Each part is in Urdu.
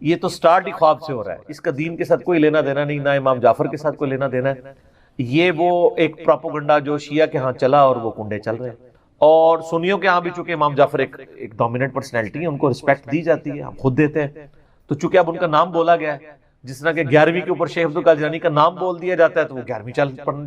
یہ تو سٹارٹ ہی خواب سے ہو رہا ہے، اس کا دین کے ساتھ کوئی لینا دینا نہیں، نہ امام جعفر کے ساتھ کوئی لینا دینا ہے۔ یہ وہ ایک پراپوگنڈا جو شیعہ کے ہاں چلا اور وہ کنڈے چل رہے ہیں، اور سنیوں کے ہاں بھی چونکہ امام جعفر ایک ڈومیننٹ پرسنالٹی ہے، ان کو رسپیکٹ دی جاتی ہے، ہم خود دیتے ہیں، تو چونکہ اب ان کا نام بولا گیا ہے، جس طرح کہ 11ویں کے اوپر شیخ عبدالقادر جیلانی کا نام بول دیا جاتا ہے تو وہ 11ویں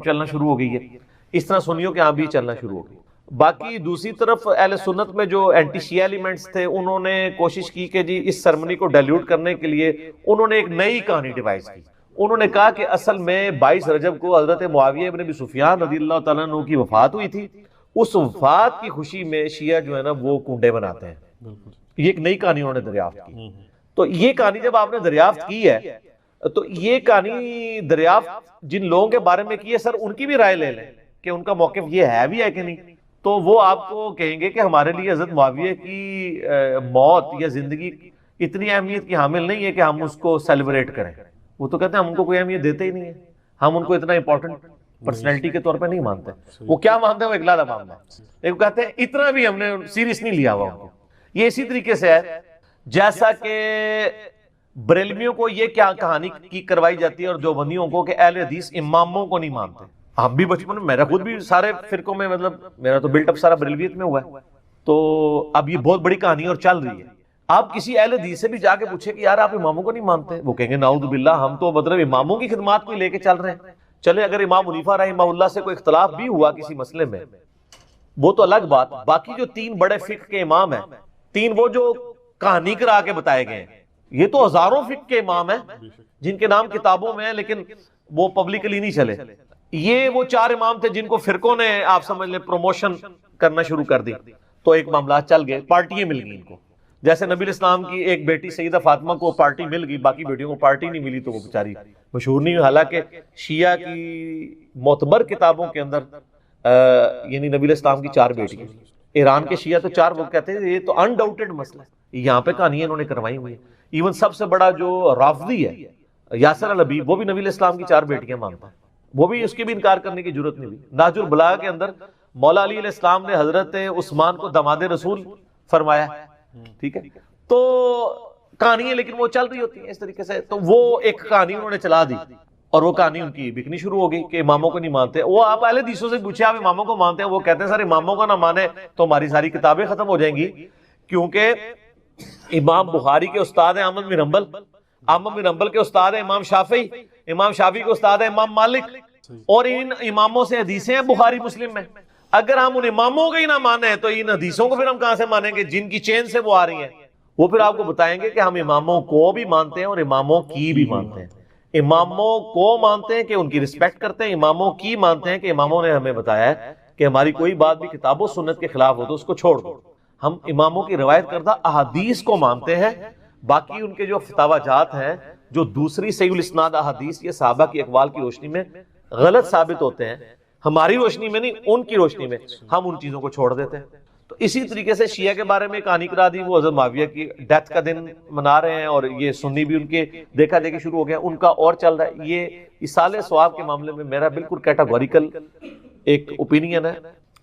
چلنا شروع ہو گئی ہے، اس طرح سنیوں کے ہاں بھی چلنا شروع ہو گئی۔ باقی دوسری طرف اہل سنت میں جو اینٹی شیعہ ایلیمنٹس تھے، انہوں نے کوشش کی کہ جی اس سرمنی کو ڈیلیوٹ کرنے کے لیے انہوں نے ایک نئی کہانی ڈیوائز کی۔ انہوں نے کہا کہ اصل میں 22 رجب کو حضرت معاویہ ابن ابی سفیان رضی اللہ تعالیٰ عنہ کی وفات ہوئی تھی، اس وفات کی خوشی میں شیعہ جو ہے نا وہ کنڈے بناتے ہیں۔ یہ ایک نئی کہانی انہوں نے دریافت کی۔ تو یہ کہانی جب آپ نے دریافت کی ہے تو یہ کہانی دریافت جن لوگوں کے بارے میں کی ہے، سر ان کی بھی رائے لے لیں کہ ان کا موقف یہ ہے بھی ہے کہ نہیں، تو وہ آپ کو کہیں گے کہ ہمارے لیے حضرت معاویہ کی موت یا زندگی اتنی اہمیت کی حامل نہیں ہے کہ ہم اس کو سیلیبریٹ کریں۔ وہ تو کہتے ہیں ہم ان کو کوئی اہمیت دیتے ہی نہیں ہے، ہم ان کو اتنا امپورٹنٹ پرسنالٹی کے طور پہ نہیں مانتے۔ وہ کیا مانتے ہیں؟ وہ اگلا معاملہ ہے، لیکن کہتے ہیں اتنا بھی ہم نے سیریس نہیں لیا ہوا ان کو۔ یہ اسی طریقے سے ہے جیسا کہ بریلویوں کو یہ کیا کہانی کی کروائی جاتی ہے اور دیوبندیوں کو کہ اہل حدیث اماموں کو نہیں مانتے۔ ہم بھی بچپن میں، میرا خود بھی سارے فرقوں میں، مطلب میرا تو بلٹ اپ سارا بریلویت میں ہوا ہے، تو اب یہ بہت بڑی کہانی اور چل رہی ہے۔ آپ کسی اہل حدیث سے بھی جا کے پوچھیں کہ یار آپ اماموں کو نہیں مانتے، وہ کہیں گے نعوذ باللہ ہم تو مطلب اماموں کی خدمات کو لے کے چل رہے ہیں۔ چلے اگر امام حنیفہ رحمہ اللہ سے کوئی اختلاف بھی ہوا کسی مسئلے میں وہ تو الگ بات، باقی جو 3 بڑے فقہ کے امام ہیں، 3 وہ جو کہانی کرا کے بتائے گئے ہیں، یہ تو ہزاروں فقہ کے امام ہیں جن کے نام کتابوں میں ہیں لیکن وہ پبلکلی نہیں چلے۔ یہ وہ 4 امام تھے جن کو فرقوں نے آپ سمجھ لیں پروموشن کرنا شروع کر دی، تو ایک معاملات چل گئے، پارٹیاں مل گئی ان کو۔ جیسے نبی الاسلام کی ایک بیٹی سیدہ فاطمہ کو پارٹی مل گئی، باقی بیٹیوں کو پارٹی نہیں ملی تو وہ بیچاری مشہور نہیں ہوئی، حالانکہ شیعہ کی معتبر کتابوں کے اندر یعنی نبی الاسلام کی 4 بیٹیاں، ایران کے شیعہ تو 4 وہ کہتے ہیں یہ تو انڈاؤٹڈ مسئلہ ہے، یہاں پہ کہانیاں انہوں نے کروائی ہوئی ہیں۔ ایون سب سے بڑا جو رافضی ہے یاسر الحبیب، وہ بھی نبی الاسلام کی 4 بیٹیاں مانتا ہے، وہ بھی اس کے بھی انکار کرنے کی ضرورت نہیں ہوئی۔ نہج البلاغہ کے اندر مولا علی علیہ السلام نے حضرت عثمان کو داماد رسول فرمایا، ٹھیک ہے، تو کہانیاں لیکن وہ چل رہی ہوتی ہیں اس طریقے سے۔ تو وہ ایک کہانی انہوں نے چلا دی اور وہ کہانی ان کی بکنی شروع ہو گئی کہ اماموں کو نہیں مانتے۔ وہ آپ اہل حدیثوں سے پوچھے آپ اماموں کو مانتے ہیں، وہ کہتے ہیں سر اماموں کو نہ مانے تو ہماری ساری کتابیں ختم ہو جائیں گی، کیونکہ امام بخاری کے استاد ہیں احمد بن حنبل، احمد بن حنبل کے استاد ہیں امام شافعی، امام شافعی کے استاد ہیں امام مالک، اور ان اماموں سے حدیثیں ہیں بخاری مسلم میں۔ اگر ہم ان اماموں کو ہی نہ مانیں تو ان حدیثوں کو پھر ہم کہاں سے مانیں گے جن کی چین سے وہ آ رہی ہیں؟ وہ پھر آپ کو بتائیں گے کہ ہم اماموں کو بھی مانتے ہیں اور اماموں کی بھی مانتے ہیں۔ اماموں کو مانتے ہیں کہ ان کی رسپیکٹ کرتے ہیں، اماموں کی مانتے ہیں کہ اماموں نے ہمیں بتایا ہے کہ ہماری کوئی بات بھی کتاب و سنت کے خلاف ہو تو اس کو چھوڑ دو۔ ہم اماموں کی روایت کردہ احادیث کو مانتے ہیں، باقی ان کے جو فتاوی جات ہیں جو دوسری صحیح الاسناد احادیث یا صحابہ کی اقوال کی روشنی میں غلط ثابت ہوتے ہیں، ہماری روشنی میں نہیں ان کی روشنی میں، ہم ان چیزوں کو چھوڑ دیتے ہیں۔ تو اسی طریقے سے شیعہ کے بارے میں کہانی کرا دی، وہ حضرت معاویہ کی ڈیتھ کا دن منا رہے ہیں اور یہ سنی بھی ان کے دیکھا دیکھی شروع ہو گیا، ان کا اور چل رہا ہے۔ یہ اصالہ ثواب کے معاملے میں میرا بالکل کیٹاگوریکل ایک اوپینین ہے۔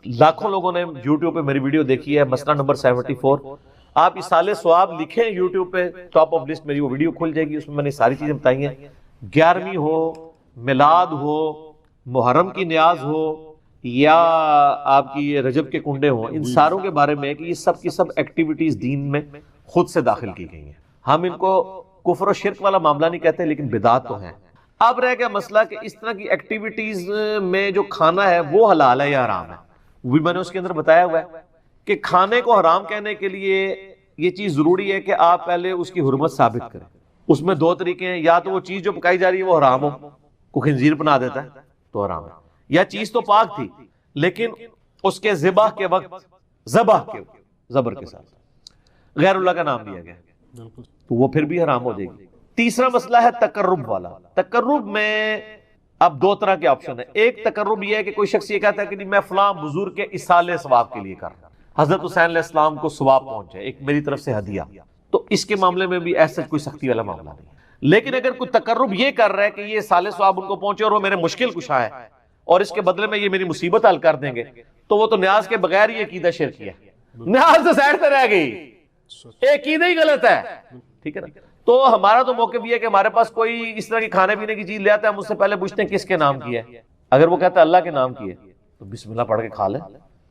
لاکھوں لوگوں نے یوٹیوب پہ میری ویڈیو دیکھی ہے، مسئلہ نمبر 74۔ آپ اصالہ ثواب لکھیں یوٹیوب پہ، ٹاپ آف لسٹ میری وہ ویڈیو کھل جائے گی، اس میں نے ساری چیزیں بتائی ہیں۔ 11ویں ہو، میلاد ہو، محرم کی نیاز ہو یا آپ کی یہ رجب کے کنڈے ہوں، ان ساروں کے بارے میں کہ یہ سب کی سب ایکٹیویٹیز دین میں خود سے داخل کی گئی ہیں۔ ہم ان کو کفر و شرک والا معاملہ نہیں کہتے لیکن بدعات تو ہیں۔ اب رہ گیا مسئلہ کہ اس طرح کی ایکٹیویٹیز میں جو کھانا ہے وہ حلال ہے یا حرام ہے، وہ بھی میں نے اس کے اندر بتایا ہوا ہے کہ کھانے کو حرام کہنے کے لیے یہ چیز ضروری ہے کہ آپ پہلے اس کی حرمت ثابت کریں۔ اس میں 2 طریقے ہیں، یا تو وہ چیز جو پکائی جا رہی ہے وہ حرام ہو، کوئی خنزیر بنا دیتا ہے تو حرام ہے، یا چیز تو پاک تھی لیکن اس کے ذبح کے وقت زبر کے ساتھ غیر اللہ کا نام لیا گیا تو وہ پھر بھی حرام ہو جائے گی۔ تیسرا مسئلہ ہے تقرب والا۔ تقرب میں اب 2 طرح کے آپشن ہیں۔ ایک تقرب یہ ہے کہ کوئی شخص یہ کہتا ہے کہ میں فلاں بزرگ کے اصالہ ثواب کے لیے کر رہا ہوں، حضرت حسین علیہ السلام کو ثواب پہنچے، ایک میری طرف سے ہدیہ، تو اس کے معاملے میں بھی ایسا کوئی سختی والا معاملہ نہیں ہے۔ لیکن اگر کوئی تقرب یہ کر رہا ہے کہ یہ اصالہ ثواب ان کو پہنچے اور وہ میرے مشکل کشا ہے اور اس کے بدلے میں یہ میری مصیبت حل کر دیں گے، تو وہ تو نیاز کے بغیر ہی عقیدہ شرکی ہے، نیاز تو سائڈ پہ رہ گئی، عقیدہ ہی غلط ہے، ٹھیک ہے نا۔ تو ہمارا تو موقف یہ ہے کہ ہمارے پاس کوئی اس طرح کی کھانے پینے کی چیز لے آتا ہے، ہم اس سے پہلے پوچھتے ہیں کس کے نام کی ہے. اگر وہ کہتا ہے اللہ کے نام کی ہے تو بسم اللہ پڑھ کے کھا لیں.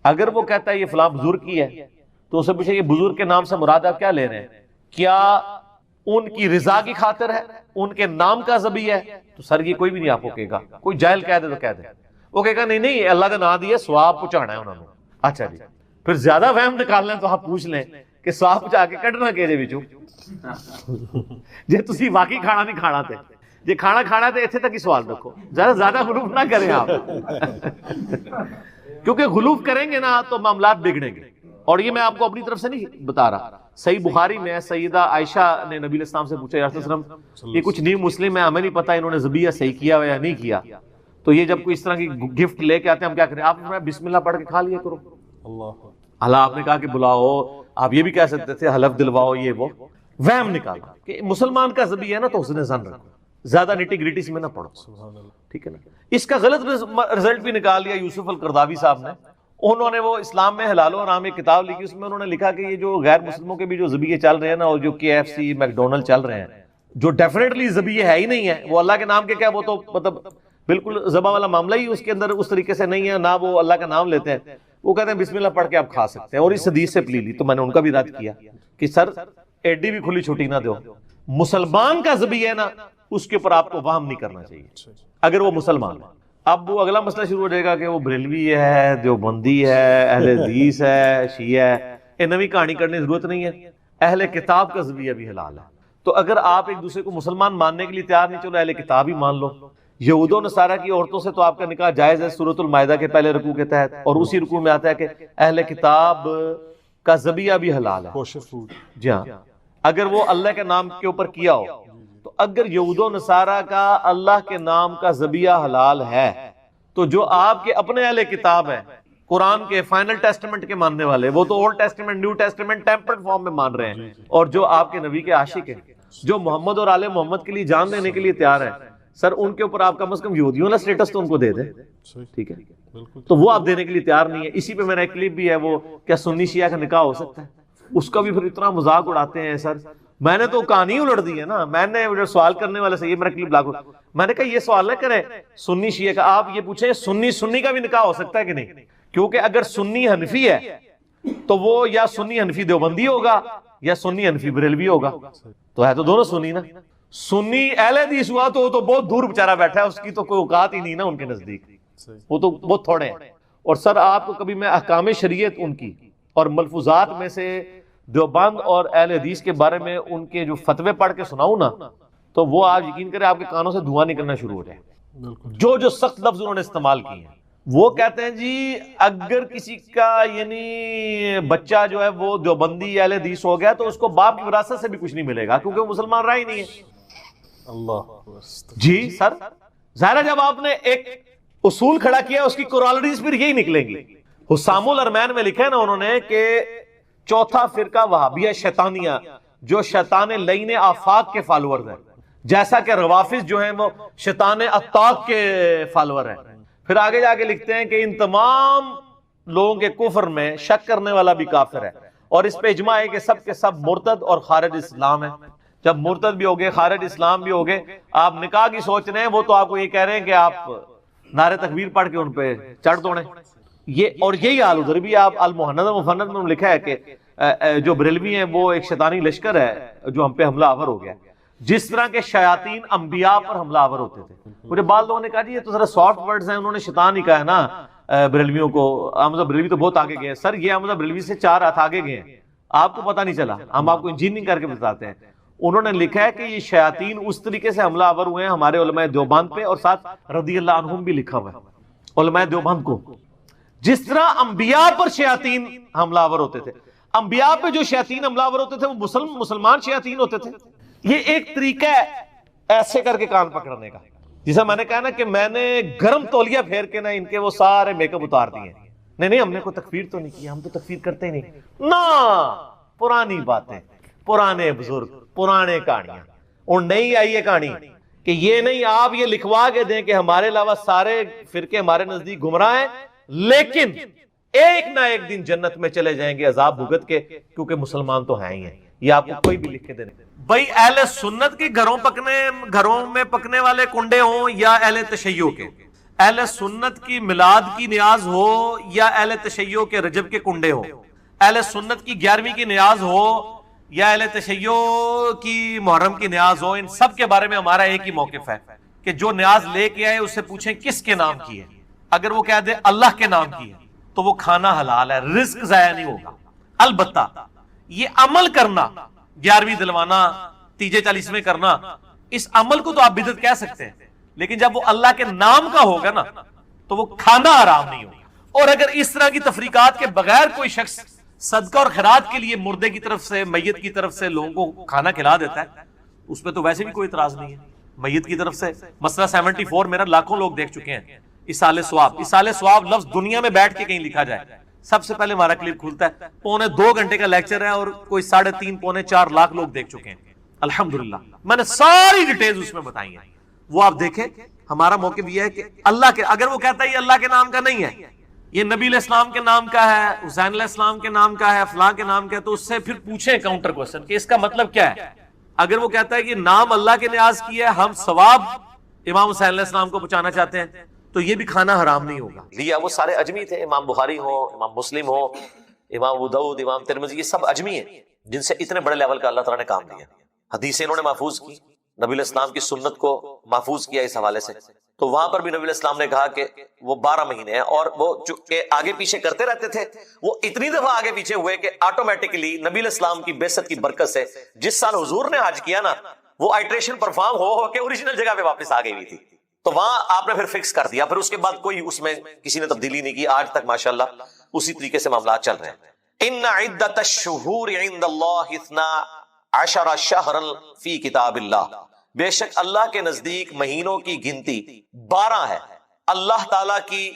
اگر وہ کہتا ہے یہ فلاں بزرگ کی ہے تو اسے پوچھے یہ بزرگ کے نام سے مراد آپ کیا لے رہے ہیں؟ کیا ان کی رضا کی خاطر ہے، ان کے نام کا ذبیح ہے؟ تو سر یہ کوئی بھی نہیں آپ کو کہے گا. کوئی جاہل کہہ دے تو کہہ دے، وہ کہے گا نہیں نہیں اللہ کا نام دیا ثواب پہنچانا ہے انہوں نے. اچھا جی، پھر زیادہ وہم نکال لیں تو آپ پوچھ لیں کہ ثواب پہنچا کے کڈنا کہے وچوں جے تسی واقعی کھانا نہیں کھانا تے، جے کھانا کھانا تے اتنے تک ہی سوال رکھو، زیادہ غلوف نہ کریں آپ کیونکہ غلوف کریں گے نا تو معاملات بگڑیں گے. اور یہ میں آپ کو اپنی طرف سے نہیں بتا رہا، صحیح بخاری میں سیدہ عائشہ نے نبی علیہ السلام سے پوچھا یا رسول اللہ علیہ وسلم یہ کچھ نیو مسلم ہے، ہمیں نہیں پتا انہوں نے ذبیحہ صحیح کیا یا نہیں کیا، تو یہ جب کوئی اس طرح کی گفٹ لے کے آتے ہیں ہم کیا کریں؟ آپ نے بسم اللہ پڑھ کے کھا لیا کرو. اللہ آپ نے کہا کہ بلاؤ، آپ یہ بھی کہہ سکتے تھے حلف دلواؤ، یہ وہ وہم نکالا کہ مسلمان کا ذبیحہ ہے نا تو حسن ظن رکھو، زیادہ نیٹی گریٹی میں نہ پڑھو. ٹھیک ہے نا. اس کا غلط رزلٹ بھی نکال لیا یوسف القرضاوی صاحب نے. انہوں نے وہ اسلام میں حلال و حرام ایک کتاب لکھی، اس میں انہوں نے لکھا کہ یہ جو غیر مسلموں کے بھی جو ذبیحے چل رہے ہیں نا، اور جو KFC میکڈونلڈ چل رہے ہیں جو ڈیفینیٹلی ذبیحے ہے ہی نہیں ہے، وہ اللہ کے نام کے کیا، وہ تو مطلب بالکل ذبح والا معاملہ ہی اس کے اندر اس طریقے سے نہیں ہے، نہ وہ اللہ کا نام لیتے ہیں. وہ کہتے ہیں بسم اللہ پڑھ کے آپ کھا سکتے ہیں، اور اس حدیث سے پلی لی. تو میں نے ان کا بھی رد کیا کہ سر ایڈی بھی کھلی چھٹی نہ دو، مسلمان کا ذبیحہ ہے نا اس کے اوپر آپ کو وہم نہیں کرنا چاہیے اگر وہ مسلمان ہے. اب وہ اگلا مسئلہ شروع ہو جائے گا کہ وہ بریلوی ہے، دیوبندی ہے، اہل حدیث ہے، شیعہ ہے. یہ نوی کہانی کرنے کی ضرورت نہیں ہے. اہل کتاب کا ذبیحہ بھی حلال ہے. تو اگر آپ ایک دوسرے کو مسلمان ماننے کے لیے تیار نہیں، چلو اہل کتاب ہی مان لو. یہود و نصارہ کی عورتوں سے تو آپ کا نکاح جائز ہے سورۃ المائدہ کے پہلے رکوع کے تحت، اور اسی رکوع میں آتا ہے کہ اہل کتاب کا ذبیحہ بھی حلال ہے. جی ہاں، اگر وہ اللہ کے نام کے اوپر کیا ہو. تو اگر یہود و نصارہ کا اللہ کے نام کا ذبیحہ حلال ہے تو جو آپ کے اپنے اہل کتاب ہیں، قرآن کے فائنل ٹیسٹمنٹ کے ماننے والے، وہ تو old testament new testament tempered form میں مان رہے ہیں، اور جو آپ کے نبی کے عاشق ہیں، جو محمد اور آل محمد کے لیے جان دینے کے لیے تیار ہیں، سر ان کے اوپر آپ کم از کم یہودیوں والا سٹیٹس تو ان کو دے دیں. ٹھیک ہے، تو وہ آپ دینے کے لیے تیار نہیں ہے. اسی پہ میرا ایک کلپ بھی ہے، وہ کیا سنی شیعہ کا نکاح ہو سکتا ہے؟ اس کا بھی پھر اتنا مذاق اڑاتے ہیں. سر میں نے تو کہانی الٹ دی ہے نا، میں نے سوال کرنے والے سے یہ میرا کلپ لاگو، میں نے کہا یہ سوال نہ کریں سنی شیعہ کا، آپ یہ پوچھیں سنی کا بھی نکاح ہو سکتا ہے کہ نہیں؟ کیونکہ اگر سنی حنفی ہے تو وہ یا سنی حنفی دیوبندی ہوگا یا سنی حنفی بریلوی ہوگا. تو ہے تو دونوں سنی نا. سنی اہل حدیث ہوا تو بہت دور بیچارہ بیٹھا ہے، اس کی تو کوئی اوقات ہی نہیں نا ان کے نزدیک، وہ تو بہت تھوڑے ہیں. اور سر آپ کو کبھی میں احکام شریعت ان کی اور ملفوظات میں سے دیوبند اور اہل حدیث کے بارے میں ان کے جو فتوے پڑھ کے سناؤں نا، تو وہ آپ یقین کریں آپ کے کانوں سے دھواں نکلنا شروع ہو جائے. جو سخت لفظ انہوں نے استعمال کیے ہیں، وہ کہتے ہیں جی اگر کسی کا یعنی بچہ جو ہے وہ دیوبندی اہل حدیث ہو گیا تو اس کو باپ کی وراثت سے بھی کچھ نہیں ملے گا کیونکہ وہ مسلمان رہا ہی نہیں ہے. اللہ جی سر ظاہر ہے جب آپ نے ایک اصول کھڑا کیا اس کی کورالریز پھر یہی نکلیں گی. حسام الارمین میں لکھا ہے نا انہوں نے کہ چوتھا فرقہ وہابیہ شیطانیہ جو شیطان لعین آفاق کے فالوورز ہیں، جیسا کہ روافظ جو ہیں وہ شیطان اطاق کے فالوور ہیں. پھر آگے جا کے لکھتے ہیں کہ ان تمام لوگوں کے کفر میں شک کرنے والا بھی کافر ہے، اور اس پہ اجماع ہے کہ سب کے سب مرتد اور خارج اسلام ہیں. جب مرتد بھی ہوگے خارج اسلام بھی ہوگے، آپ نکاح کی سوچ رہے ہیں، وہ تو آپ کو یہ کہہ رہے ہیں کہ آپ نعرے تکبیر پڑھ کے ان پہ چڑھ دوڑیں. یہ اور یہی حال ادھر بھی آپ المحند المفند میں لکھا ہے کہ جو بریلوی ہیں وہ ایک شیطانی لشکر ہے جو ہم پہ حملہ آور ہو گیا، جس طرح کے شیاطین انبیاء پر حملہ آور ہوتے تھے. مجھے بعض لوگوں نے کہا جی یہ تو ذرا سافٹ ورڈز ہیں، انہوں نے شیطان ہی کہا ہے نا بریلویوں کو. احمد بریلوی تو بہت آگے گئے. سر یہ احمد بریلوی سے 4 ہاتھ آگے گئے ہیں، آپ کو پتہ نہیں چلا، ہم آپ کو انجینئرنگ کر کے بتاتے ہیں. انہوں نے لکھا ہے کہ یہ شیاطین اس طریقے سے حملہ آور ہوئے ہیں ہمارے علماء دیوبند پہ، اور ساتھ رضی اللہ عنہم بھی لکھا ہوا ہے علماء دیوبند کو، جس طرح انبیاء پر شیاطین حملہ آور ہوتے تھے. انبیاء پہ جو شیاطین حملہ آور ہوتے تھے وہ مسلمان شیاطین ہوتے تھے. یہ ایک طریقہ ہے ایسے کر کے کان پکڑنے کا، جسے میں نے کہا نا کہ میں نے گرم تولیہ پھیر کے نا ان کے وہ سارے میک اپ اتار دیے. نہیں ہم نے کوئی تکفیر تو نہیں کی، ہم تو تکفیر کرتے ہی نہیں نا. پرانی باتیں، پرانے بزرگ، پرانے کہانیاں. اور نہیں آئی یہ کہانی کہ یہ نہیں آپ یہ لکھوا کے دیں کہ ہمارے علاوہ سارے فرقے ہمارے نزدیک گمراہ ہیں، لیکن ایک نہ ایک دن جنت میں چلے جائیں گے عذاب بھگت کے، کیونکہ مسلمان تو ہیں ہی ہیں. یہ آپ کو کوئی بھی لکھ کے دے. بھائی اہل سنت کے گھروں میں پکنے والے کنڈے ہوں یا اہل تشیع کے، اہل سنت کی میلاد کی نیاز ہو یا اہل تشیع کے رجب کے کنڈے ہو، اہل سنت کی 11ویں کی نیاز ہو یا اہل تشیع کی محرم کی نیاز ہو، ان سب کے بارے میں ہمارا ایک ہی موقف ہے کہ جو نیاز لے کے آئے اس سے پوچھیں کس کے نام کی ہے. اگر وہ کہہ دے اللہ کے نام کی ہے تو وہ کھانا حلال ہے، رزق ضائع نہیں ہوگا. البتہ یہ عمل کرنا، 11ویں دلوانا، تیجے 40ویں کرنا، اس عمل کو تو آپ بدعت کہہ سکتے ہیں، لیکن جب وہ اللہ کے نام کا ہوگا نا تو وہ کھانا حرام نہیں ہوگا. اور اگر اس طرح کی تفریقات کے بغیر کوئی شخص صدقہ اور خیرات کے لیے مردے کی طرف سے، میت کی طرف سے لوگوں کو کھانا کھلا دیتا ہے، اس پہ تو ویسے بھی کوئی اعتراض نہیں ہے. میت کی طرف سے مسئلہ 74 میرا لاکھوں لوگ دیکھ چکے ہیں. اصال ثواب، اصال ثواب لفظ دنیا میں بیٹھ کے کہیں لکھا جائے، سب سے پہلے ہمارا کلپ کھلتا ہے، 2.25 گھنٹے کا لیکچر ہے اور کوئی 3.5 پونے 4 لاکھ لوگ دیکھ چکے ہیں. الحمدللہ میں نے ساری ڈیٹیلز اس میں بتائی ہیں، وہ آپ دیکھیں. ہمارا موقف یہ ہے کہ اللہ کے، اگر وہ کہتا ہے یہ اللہ کے نام کا نہیں ہے، یہ نبی علیہ السلام کے نام کا ہے، حسین علیہ السلام کے نام کا ہے، فلاں کے نام کا ہے، تو اس سے پھر پوچھیں کاؤنٹر کوسچن کہ اس کا مطلب کیا ہے. اگر وہ کہتا ہے کہ نام اللہ کے نیاز کی ہے، ہم ثواب امام حسین علیہ السلام کو پہنچانا چاہتے ہیں، تو یہ بھی کھانا حرام نہیں ہوگا. لیا وہ سارے اجمی تھے، امام بخاری ہو، امام مسلم ہو، امام ابو داؤد، امام ترمذی، یہ سب اجمی ہیں جن سے اتنے بڑے لیول کا اللہ تعالیٰ نے کام دیا. حدیثیں انہوں نے محفوظ کی، نبی علیہ السلام کی سنت کو محفوظ کیا اس حوالے سے. تو وہاں پر بھی نبی علیہ السلام نے کہا کہ وہ 12 مہینے ہیں، اور وہ جو کہ آگے پیچھے کرتے رہتے تھے، وہ اتنی دفعہ آگے پیچھے ہوئے کہ آٹومیٹکلی نبی علیہ السلام کی بعثت کی برکت سے جس سال حضور نے حج کیا نا، وہ آئٹریشن پرفارم ہو کے اوریجنل جگہ پہ واپس آ گئی ہوئی تھی. تو وہاں آپ نے پھر فکس کر دیا، پھر اس کے بعد کوئی اس میں کسی نے تبدیلی نہیں کی. آج تک ماشاءاللہ اسی طریقے سے معاملات چل رہے ہیں. ان عدت الشہور عند اللہ 12 شہرا فی کتاب اللہ، بے شک اللہ کے نزدیک مہینوں کی گنتی 12 ہے اللہ تعالیٰ کی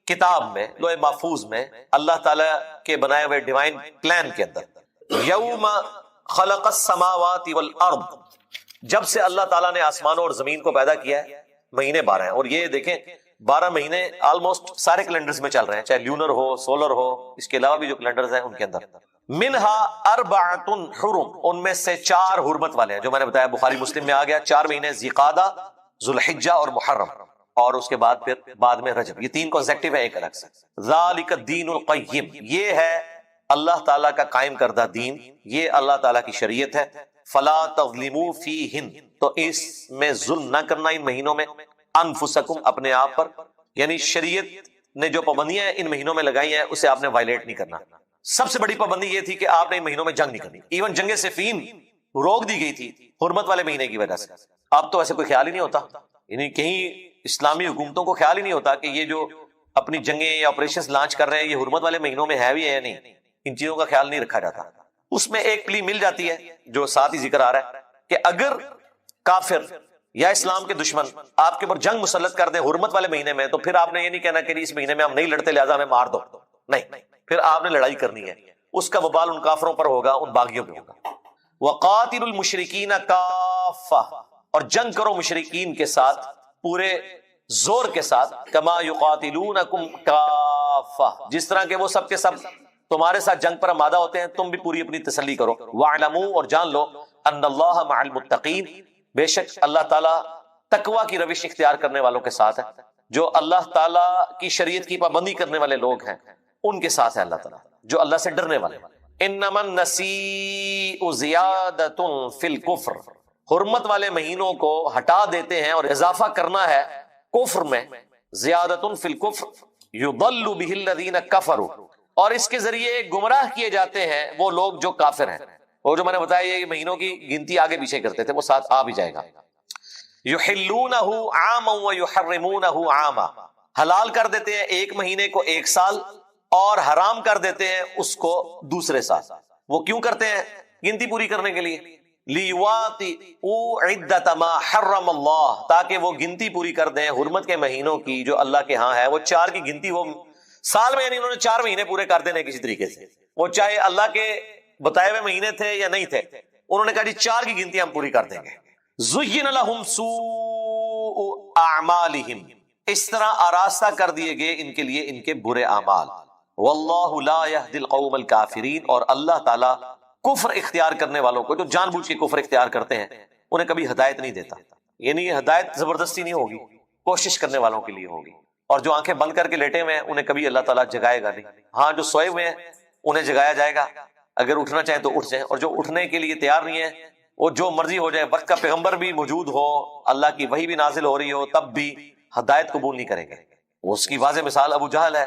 کتاب میں، لوح محفوظ میں، اللہ تعالیٰ کے بنائے ہوئے ڈیوائن پلان کے اندر. یوم خلق السماوات والارض، جب سے اللہ تعالیٰ نے آسمانوں اور زمین کو پیدا کیا ہے، مہینے 12 ہیں. اور یہ دیکھیں 12 مہینے آلموسٹ سارے کیلنڈرز میں چل رہے ہیں، چاہے لیونر ہو، سولر ہو، اس کے علاوہ بھی جو کیلنڈرز ہیں ان کے اندر. منہا 4 حرم، ان میں سے 4 حرمت والے ہیں، جو میں نے بتایا بخاری مسلم میں آ گیا. 4 مہینے ذی-قعدہ، ذوالحجہ اور محرم، اور اس کے بعد پھر بعد میں رجب. یہ 3 کنسیکٹیو ہے ایک الگ سے. ذالک الدین القیم، یہ ہے اللہ تعالیٰ کا قائم کردہ دین، یہ اللہ تعالیٰ کی شریعت ہے. فلا تظلموا فیہن، تو اس میں ظلم نہ کرنا ان مہینوں میں، انفسکم، اپنے آپ پر. یعنی شریعت نے جو پابندیاں ان مہینوں میں لگائی ہیں اسے آپ نے وائلیٹ نہیں کرنا. سب سے بڑی پابندی یہ تھی کہ آپ نے ان مہینوں میں جنگ نہیں کرنی. ایون جنگ صفین روک دی گئی تھی حرمت والے مہینے کی وجہ سے. اب تو ایسے کوئی خیال ہی نہیں ہوتا، یعنی کہیں اسلامی حکومتوں کو خیال ہی نہیں ہوتا کہ یہ جو اپنی جنگیں یا آپریشنز لانچ کر رہے ہیں یہ حرمت والے مہینوں میں ہے بھی ہے یا نہیں. ان چیزوں کا خیال نہیں رکھا جاتا. اس میں ایک پلی مل جاتی ہے جو ساتھ ہی ذکر آ رہا ہے کہ اگر کافر یا اسلام کے دشمن آپ کے اوپر جنگ مسلط کر دیں حرمت والے مہینے میں، تو پھر آپ نے یہ نہیں کہنا کہ اس مہینے میں ہم نہیں لڑتے لہذا ہمیں مار دو. نہیں، پھر آپ نے لڑائی کرنی ہے. اس کا وبال ان کافروں پر ہوگا، ان باغیوں پہ ہوگا. وقاتل المشرکین کافہ، اور جنگ کرو مشرکین کے ساتھ پورے زور کے ساتھ. کما یقاتلونکم کافہ، جس طرح کہ وہ سب کے سب تمہارے ساتھ جنگ پر آمادہ ہوتے ہیں، تم بھی پوری اپنی تسلی کرو. وَاعْلَمُوا، اور جان لو، ان اللہ مع المتقین، بے شک اللہ تعالیٰ تقوی کی روش اختیار کرنے والوں کے ساتھ ہے. جو اللہ تعالیٰ کی شریعت کی پابندی کرنے والے لوگ ہیں ان کے ساتھ ہے اللہ تعالیٰ، جو اللہ سے ڈرنے والے. انما النسیء زیادۃ فی الکفر، حرمت والے مہینوں کو ہٹا دیتے ہیں اور اضافہ کرنا ہے کفر میں. زیادۃ فی الکفر یضل بہ الذین کفروا، اور اس کے ذریعے گمراہ کیے جاتے ہیں وہ لوگ جو کافر ہیں. وہ جو میں نے بتایا یہ مہینوں کی گنتی آگے پیچھے کرتے تھے وہ ساتھ آ بھی جائے گا. یحلونہ عاما ویحرمونہ عاما، حلال کر دیتے ہیں ایک مہینے کو ایک سال اور حرام کر دیتے ہیں اس کو دوسرے سال. وہ کیوں کرتے ہیں؟ گنتی پوری کرنے کے لیے. لیواطئوا عدۃ ما حرم اللہ، تاکہ وہ گنتی پوری کر دیں حرمت کے مہینوں کی جو اللہ کے ہاں ہے. وہ 4 کی گنتی وہ سال میں، یعنی انہوں نے 4 مہینے پورے کر دینے کسی طریقے سے. وہ چاہے اللہ کے بتائے ہوئے مہینے تھے یا نہیں تھے، انہوں نے کہا جی 4 کی گنتی ہم پوری کر دیں گے. زین لہم سوء اعمالہم، اس طرح آراستہ کر دیے گئے ان کے لیے ان کے برے اعمال. واللہ لا یہدی القوم الکافرین، اور اللہ تعالی کفر اختیار کرنے والوں کو، جو جان بوجھ کے کفر اختیار کرتے ہیں، انہیں کبھی ہدایت نہیں دیتا. یعنی یہ ہدایت زبردستی نہیں ہوگی، کوشش کرنے والوں کے لیے ہوگی. اور جو آنکھیں بند کر کے لیٹے ہوئے ہیں انہیں کبھی اللہ تعالیٰ جگائے گا نہیں. ہاں جو سوئے ہوئے ہیں انہیں جگایا جائے گا، اگر اٹھنا چاہیں تو اٹھ جائیں، اور جو اٹھنے کے لیے تیار نہیں ہے وہ جو مرضی ہو جائے، وقت کا پیغمبر بھی موجود ہو، اللہ کی وحی بھی نازل ہو رہی ہو، تب بھی ہدایت قبول نہیں کریں گے. اس کی واضح مثال ابو جہل ہے،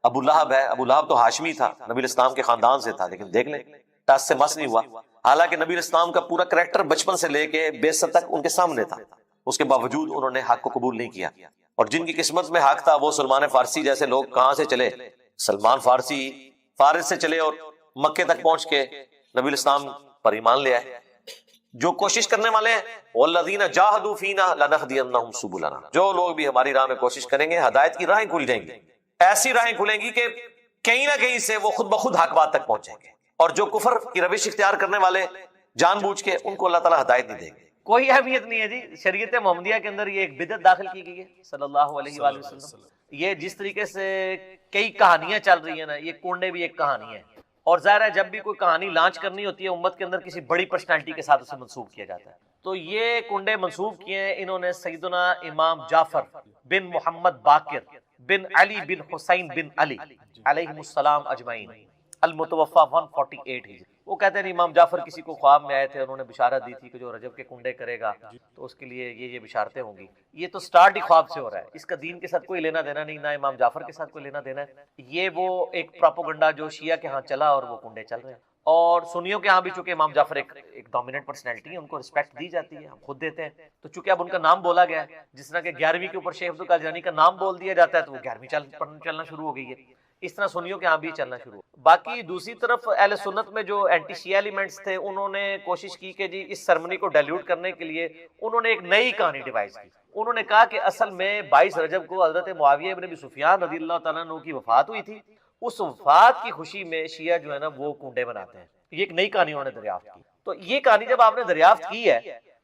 ابو لہب ہے. ابو لہب تو ہاشمی تھا، نبی الاسلام کے خاندان سے تھا، لیکن دیکھ لیں ٹس سے مس نہیں ہوا. حالانکہ نبی الاسلام کا پورا کریکٹر بچپن سے لے کے بعثت تک ان کے سامنے تھا، اس کے باوجود انہوں نے حق کو قبول نہیں کیا. اور جن کی قسمت میں حق تھا وہ سلمان فارسی جیسے لوگ کہاں سے چلے؟ سلمان فارسی فارس سے چلے اور مکے تک پہنچ کے نبی الاسلام پر ایمان لے آئے. جو کوشش کرنے والے ہیں والذین جاہدوا فینا لنہدینہم سبلنا، جو لوگ بھی ہماری راہ میں کوشش کریں گے ہدایت کی راہیں کھل جائیں گی، ایسی راہیں کھلیں گی کہ کہیں نہ کہیں سے وہ خود بخود حق بات تک پہنچیں گے. اور جو کفر کی روش اختیار کرنے والے جان بوجھ کے، ان کو اللہ تعالیٰ ہدایت نہیں دیں گے. کوئی اہمیت نہیں ہے جی. شریعت محمدیہ کے اندر یہ ایک بدعت داخل کی گئی ہے صلی اللہ علیہ وآلہ وسلم. یہ جس طریقے سے کئی کہانیاں چل رہی ہیں نا، یہ کنڈے بھی ایک کہانی ہے. اور ظاہر ہے جب بھی کوئی کہانی لانچ کرنی ہوتی ہے امت کے اندر، کسی بڑی پرسنالٹی کے ساتھ اسے منسوب کیا جاتا ہے. تو یہ کنڈے منسوب کیے ہیں انہوں نے سیدنا امام جعفر بن محمد باقر بن علی بن حسین بن علی علیہ السلام اجمعین، المتوفى 148 ہجری. وہ کہتے ہیں امام جعفر کسی کو خواب میں آئے تھے، انہوں نے بشارت دی تھی کہ جو رجب کے کنڈے کرے گا تو اس کے لیے یہ بشارتیں ہوں گی. یہ تو سٹارٹ ہی خواب سے ہو رہا ہے، اس کا دین کے ساتھ کوئی لینا دینا نہیں، نہ امام جعفر کے ساتھ کوئی لینا دینا ہے. یہ وہ ایک پروپیگنڈا جو شیعہ کے ہاں چلا اور وہ کنڈے چل رہے ہیں. اور سنیوں کے ہاں بھی چونکہ امام جعفر ایک ڈومیننٹ پرسنالٹی ہے، ان کو رسپیکٹ دی جاتی ہے، ہم خود دیتے ہیں. تو چونکہ اب ان کا نام بولا گیا ہے، جس طرح کہ 11ویں کے اوپر شیخ عبدالقادر جیلانی کا نام بول دیا جاتا ہے تو وہ 11ویں چلنا شروع ہو گئی ہے. اس طرح سنیوں کے ہاں بھی چلنا شروع ہو. باقی دوسری طرف اہل سنت میں جو اینٹی شیعہ ایلیمنٹس تھے، انہوں نے کوشش کی کہ جی اس سرمنی کو ڈیلیوٹ کرنے کے لیے انہوں نے ایک نئی کہانی ڈیوائز کی. انہوں نے کہا کہ اصل میں 22 رجب کو حضرت معاویہ ابن ابی سفیان رضی اللہ تعالیٰ عنہ کی وفات ہوئی تھی. اس وفات کی خوشی میں شیعہ جو ہے نا وہ کنڈے مناتے ہیں. یہ ایک نئی کہانی انہوں نے دریافت کی. تو یہ کہانی جب آپ نے دریافت کی ہے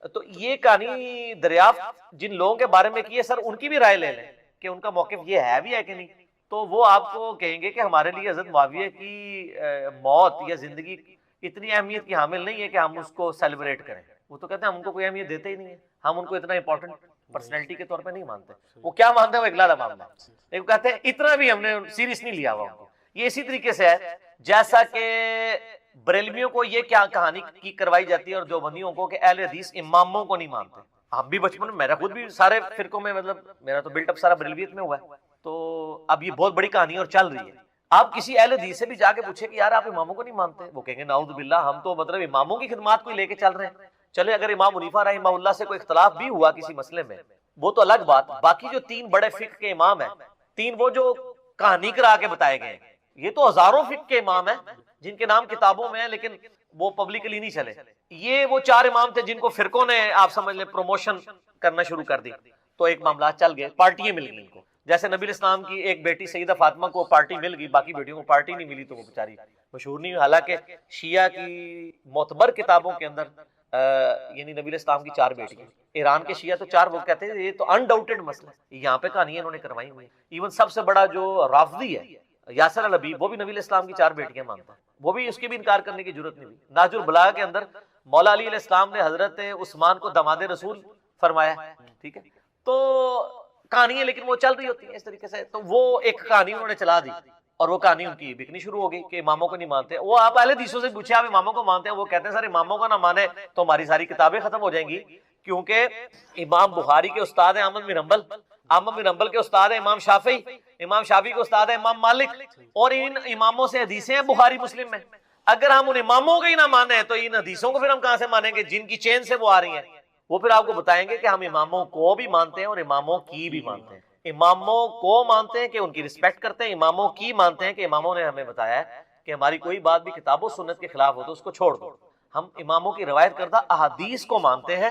تو یہ کہانی دریافت جن لوگوں کے بارے میں کی ہے، سر ان کی بھی رائے لے لیں کہ ان کا موقف یہ ہے بھی ہے کہ نہیں. تو وہ آپ کو کہیں گے کہ ہمارے لیے حضرت معاویہ کی موت یا زندگی اتنی اہمیت کی حامل نہیں ہے کہ ہم اس کو سیلیبریٹ کریں. وہ تو کہتے ہیں ہم ان کو کوئی اہمیت دیتے ہی نہیں ہے، ہم ان کو اتنا امپورٹنٹ پرسنالٹی کے طور پہ نہیں مانتے. وہ کیا مانتے ہیں؟ وہ اگلا معاملہ ہے. لیکن کہتے ہیں اتنا بھی ہم نے سیریس نہیں لیا ہوا ان کو. یہ اسی طریقے سے ہے جیسا کہ بریلویوں کو یہ کیا کہانی کی کروائی جاتی ہے اور دیوبندیوں کو کہ اہل حدیث اماموں کو نہیں مانتے. ہم بھی بچپن میں، میرا خود بھی سارے فرقوں میں، مطلب میرا تو بلٹ اپ سارا بریلویت میں ہوا ہے. تو اب یہ بہت بڑی کہانی اور چل رہی ہے. آپ کسی اہل حدیث سے بھی جا کے پوچھیں کہ یار آپ اماموں کو نہیں مانتے، وہ کہیں گے نعوذ باللہ ہم تو مطلب اماموں کی خدمات کو لے کے چل رہے ہیں. چلے اگر امام حنیفہ رحمہ اللہ سے کوئی اختلاف بھی ہوا کسی مسئلے میں وہ تو الگ بات. باقی جو 3 بڑے فقہ کے امام ہیں، 3 وہ جو کہانی کرا کے بتائے گئے ہیں، یہ تو ہزاروں فقہ کے امام ہیں جن کے نام کتابوں میں ہیں لیکن وہ پبلکلی نہیں چلے. یہ وہ 4 امام تھے جن کو فرقوں نے آپ سمجھ لیں پروموشن کرنا شروع کر دی. تو ایک معاملات چل گئے، پارٹیاں مل گئی ان کو. جیسے نبی الاسلام کی ایک بیٹی سیدہ فاطمہ کو پارٹی مل گئی، باقی بیٹیوں کو پارٹی نہیں ملی تو وہ بیچاری مشہور نہیں ہوئی. حالانکہ شیعہ کی معتبر کتابوں کے اندر یعنی نبی الاسلام کی 4 بیٹیاں. ایران کے شیعہ تو 4 وہ کہتے ہیں یہ تو انڈاؤٹڈ مسئلہ ہے. یہاں پہ کہانیاں انہوں نے کروائی ہوئی. ایون سب سے بڑا جو رافضی ہے یاسر الحبیب، وہ بھی نبی الاسلام کی 4 بیٹیاں مانتا ہے. وہ بھی اس کی بھی انکار کرنے کی ضرورت نہیں ہوئی. نہج البلاغہ کے اندر مولا علی علیہ السلام نے حضرت عثمان کو داماد رسول فرمایا. ٹھیک ہے، تو کہانی ہے لیکن وہ چل رہی ہوتی ہے اس طریقے سے. تو وہ ایک کہانی انہوں نے چلا دی اور وہ کہانی ان کی بکنی شروع ہو گئی کہ اماموں کو نہیں مانتے. وہ آپ اہل حدیثوں سے پوچھے آپ اماموں کو مانتے ہیں، وہ کہتے ہیں سر اماموں کو نہ مانے تو ہماری ساری کتابیں ختم ہو جائیں گی. کیونکہ امام بخاری کے استاد ہیں احمد بن حنبل، احمد بن حنبل کے استاد ہیں امام شافعی، امام شافعی کے استاد ہیں امام مالک، اور ان اماموں سے حدیثیں ہیں بخاری مسلم میں. اگر ہم ان اماموں کو ہی نہ مانیں تو ان حدیثوں کو پھر ہم کہاں سے مانیں گے جن کی چین سے وہ آ رہی ہیں. وہ پھر آپ کو بتائیں گے کہ ہم اماموں کو بھی مانتے ہیں اور اماموں کی بھی مانتے ہیں. اماموں کو مانتے ہیں کہ ان کی رسپیکٹ کرتے ہیں، اماموں کی مانتے ہیں کہ اماموں نے ہمیں بتایا ہے کہ ہماری کوئی بات بھی کتاب و سنت کے خلاف ہو تو اس کو چھوڑ دو. ہم اماموں کی روایت کردہ احادیث کو مانتے ہیں.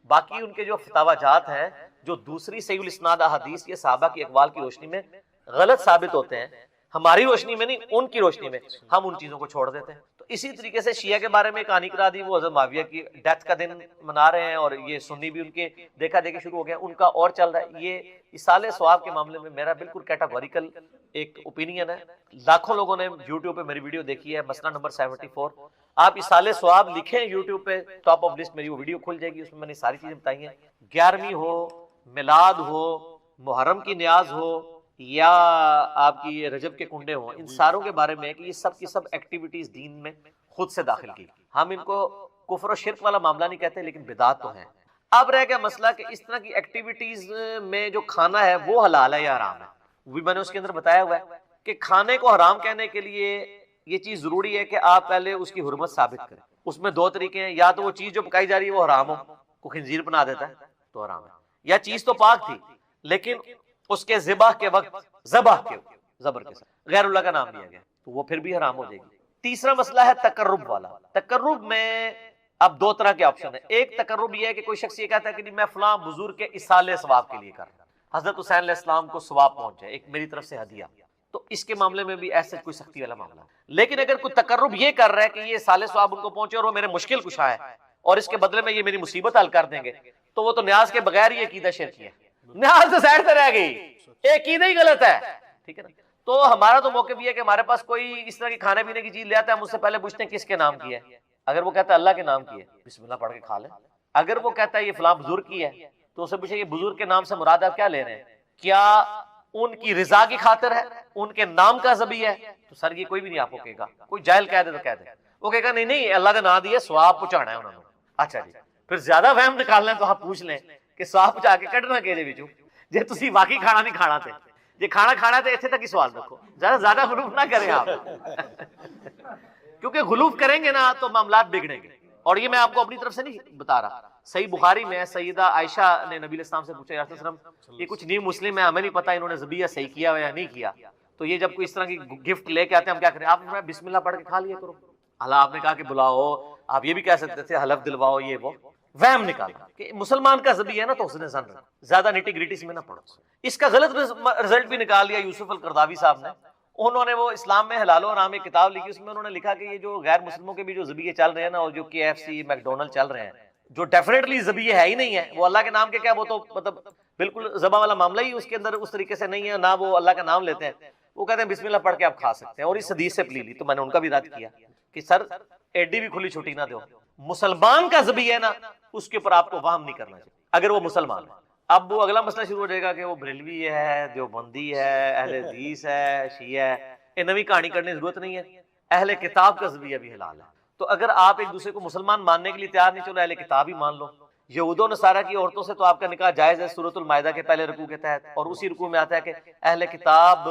باقی ان کے جو فتاوی جات ہیں جو دوسری صحیح الاسناد احادیث یہ صحابہ کی اقوال کی روشنی میں غلط ثابت ہوتے ہیں، ہماری روشنی میں نہیں ان کی روشنی میں، ہم ان چیزوں کو چھوڑ دیتے ہیں. تو تو اسی طریقے سے شیعہ کے بارے میں کہانی کرا دی، وہ حضرت معاویہ کی ڈیتھ کا دن منا رہے ہیں، اور یہ سنی بھی ان کے دیکھا دیکھی شروع ہو گیا، ان کا اور چل رہا ہے۔ یہ اصالہ ثواب کے معاملے میں میرا بالکل کیٹاگوریکل ایک اوپینین ہے۔ لاکھوں لوگوں نے یوٹیوب پہ میری ویڈیو دیکھی ہے، مسئلہ نمبر 74۔ آپ اصالہ ثواب لکھیں یوٹیوب پہ، ٹاپ آف لسٹ میری وہ ویڈیو کھل جائے گی، اس میں میں نے ساری چیزیں بتائی ہیں۔ 11ویں ہو، میلاد ہو، محرم کی نیاز ہو، یا آپ کی یہ رجب کے کنڈے ہوں، ان ساروں کے بارے میں کہ یہ سب کی سب ایکٹیویٹیز دین میں خود سے داخل کی۔ ہم ان کو کفر و شرک والا معاملہ نہیں کہتے، لیکن بدعات تو ہیں۔ اب رہ گیا مسئلہ کہ اس طرح کی ایکٹیویٹیز میں جو کھانا ہے وہ حلال ہے یا حرام ہے، وہ بھی میں نے اس کے اندر بتایا ہوا ہے کہ کھانے کو حرام کہنے کے لیے یہ چیز ضروری ہے کہ آپ پہلے اس کی حرمت ثابت کریں۔ اس میں دو طریقے ہیں، یا تو وہ چیز جو پکائی جا رہی ہے وہ حرام ہو، کوئی خنزیر بنا دیتا ہے تو حرام ہے، یا چیز تو پاک تھی لیکن اس کے ذبح کے وقت زبر کے ساتھ غیر اللہ کا نام لیا گیا تو وہ پھر بھی حرام ہو جائے گی۔ تیسرا مسئلہ ہے تقرب والا۔ تقرب میں اب دو طرح کے آپشن ہیں۔ ایک تقرب یہ ہے کہ کوئی شخص یہ کہتا ہے کہ میں فلاں بزرگ کے اصالہ ثواب کے لیے کر رہا ہوں، حضرت حسین علیہ السلام کو ثواب پہنچ جائے، ایک میری طرف سے ہدیہ، تو اس کے معاملے میں بھی ایسے کوئی سختی والا معاملہ ہے۔ لیکن اگر کوئی تقرب یہ کر رہا ہے کہ یہ اصالہ ثواب ان کو پہنچے اور وہ میرے مشکل کشا ہے اور اس کے بدلے میں یہ میری مصیبت حل کر دیں گے، تو وہ تو نیاز کے بغیر ہی عقیدہ شرکی ہے، نیاز تو سائڈ سے رہ گئی، عقیدہ ہی غلط ہے، ٹھیک ہے نا۔ تو ہمارا تو موقف یہ ہے کہ ہمارے پاس کوئی اس طرح کی کھانے پینے کی چیز لے آتا ہے، ہم اس سے پہلے پوچھتے ہیں کس کے نام کی ہے۔ اگر وہ کہتا ہے اللہ کے نام کی ہے، بسم اللہ پڑھ کے کھا لیں۔ اگر وہ کہتا ہے یہ فلاں بزرگ کی ہے تو اسے پوچھیں یہ بزرگ کے نام سے مراد آپ کیا لے رہے ہیں، کیا ان کی رضا کی خاطر ہے، ان کے نام کا ذبیح ہے؟ تو سر یہ کوئی بھی نہیں آپ کو کہے گا، کوئی جاہل کہہ دے تو کہہ دے، وہ کہے گا نہیں نہیں اللہ کا نام دیا ثواب پہنچانا ہے انہوں نے۔ اچھا جی، پھر زیادہ وہم نکالنا ہے تو آپ پوچھ لیں کہ ثواب پہنچا کے کٹنا کہے وچوں جے تسی واقعی کھانا نہیں کھانا تے، جے کھانا کھانا تے اتنے تک ہی سوال رکھو، زیادہ غلوف نہ کریں آپ، کیونکہ غلوف کریں گے نا تو معاملات بگڑیں گے۔ اور یہ میں آپ کو اپنی طرف سے نہیں بتا رہا، صحیح بخاری میں سیدہ عائشہ نے نبی علیہ السلام سے پوچھا یا رسول اللہ علیہ وسلم یہ کچھ نیو مسلم ہے، ہمیں نہیں پتا انہوں نے ذبیحہ صحیح کیا ہوا یا نہیں کیا، تو یہ جب کوئی اس طرح کی گفٹ لے کے آتے ہیں ہم کیا کریں؟ آپ نے بسم اللہ پڑھ کے کھا لیا کرو۔ اللہ آپ نے کہا کہ بلاؤ، آپ یہ بھی کہہ سکتے تھے حلف دلواؤ، یہ وہ وہم نکالا کہ مسلمان کا ذبیحہ ہے نا تو حسن ظن رکھو، زیادہ نٹی گریٹی میں نہ پڑھو۔ اس کا غلط رزلٹ بھی نکال لیا یوسف القرضاوی صاحب نے، انہوں نے وہ اسلام میں حلال و حرام ایک کتاب لکھی، اس میں انہوں نے لکھا کہ یہ جو غیر مسلموں کے بھی جو ذبیحے چل رہے ہیں نا، اور جو KFC میکڈونلڈ چل رہے ہیں جو ڈیفینیٹلی ذبیحے ہے ہی نہیں ہے، وہ اللہ کے نام کے کیا، وہ تو مطلب بالکل ذبح والا معاملہ ہی اس کے اندر اس طریقے سے نہیں ہے، نہ وہ اللہ کا نام لیتے ہیں، وہ کہتے ہیں بسم اللہ پڑھ کے آپ کھا سکتے ہیں، اور اس حدیث سے پلی لی۔ تو میں نے ان کا بھی رد کیا کہ سر ایڈی بھی کھلی چھٹی نہ دو، مسلمان کا ذبیحہ ہے نا اس کے اوپر آپ کو وہم نہیں کرنا چاہیے اگر وہ مسلمان ہے۔ اب وہ اگلا مسئلہ شروع ہو جائے گا کہ وہ بریلوی ہے، دیوبندی ہے، اہل حدیث ہے، شیعہ ہے، یہ نئی کہانی کرنے کی ضرورت نہیں ہے، اہل کتاب کا ذبیحہ بھی حلال ہے۔ تو اگر آپ ایک دوسرے کو مسلمان ماننے کے لیے تیار نہیں، چلو اہل کتاب ہی مان لو۔ یہود و نصارہ کی عورتوں سے تو آپ کا نکاح جائز ہے سورۃ المائدہ کے پہلے رکوع کے تحت، اور اسی رکوع میں آتا ہے کہ اہل کتاب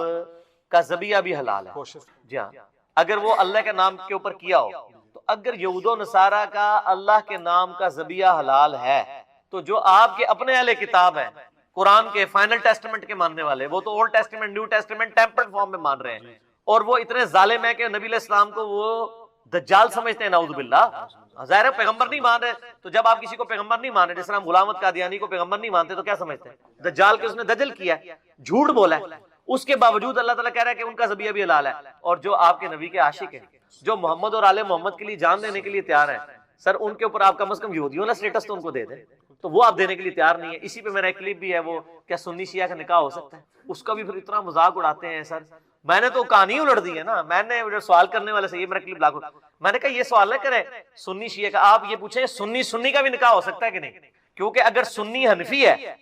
کا ذبیحہ بھی حلال ہے۔ جی ہاں، اگر وہ اللہ کے نام کے اوپر کیا ہو، تو اگر یہود و نصارہ کا اللہ کے نام کا ذبیحہ حلال ہے تو جو آپ کے اپنے اہل کتاب ہیں، قرآن کے فائنل ٹیسٹمنٹ کے ماننے والے، وہ تو old testament new testament tempered form میں مان رہے ہیں، اور وہ اتنے ظالم ہیں کہ نبی علیہ السلام کو وہ دجال سمجھتے ہیں، نعوذ باللہ۔ ظاہر ہے پیغمبر نہیں مان رہے، تو جب آپ کسی کو پیغمبر نہیں مان رہے، جس طرح ہم غلام احمد قادیانی کو پیغمبر نہیں مانتے، تو کیا سمجھتے ہیں؟ دجال کے اس نے دجل کیا ہے، جھوٹ بولا ہے، اس کے باوجود اللہ تعالیٰ کہہ رہا ہے کہ ان کا ذبیحہ بھی حلال ہے۔ اور جو آپ کے نبی کے عاشق ہیں، جو محمد اور آل محمد کے لیے جان دینے کے لیے تیار ہیں، سر ان کے اوپر آپ کم از کم یہودیوں نا سٹیٹس تو ان کو دے دیں، تو وہ آپ دینے کے لیے تیار نہیں ہے۔ اسی پہ میرا ایک کلپ بھی ہے، وہ کیا سنی شیعہ کا نکاح ہو سکتا ہے، اس کا بھی پھر اتنا مذاق اڑاتے ہیں۔ سر میں نے تو کہانی الٹ دی ہے نا، میں نے سوال کرنے والے سے یہ میرا کلپ لاکھوں، میں نے کہا یہ سوال نہ کریں سنی شیعہ کا، آپ یہ پوچھیں سنی کا بھی نکاح ہو سکتا ہے کہ نہیں، کیونکہ اگر سنی حنفی ہے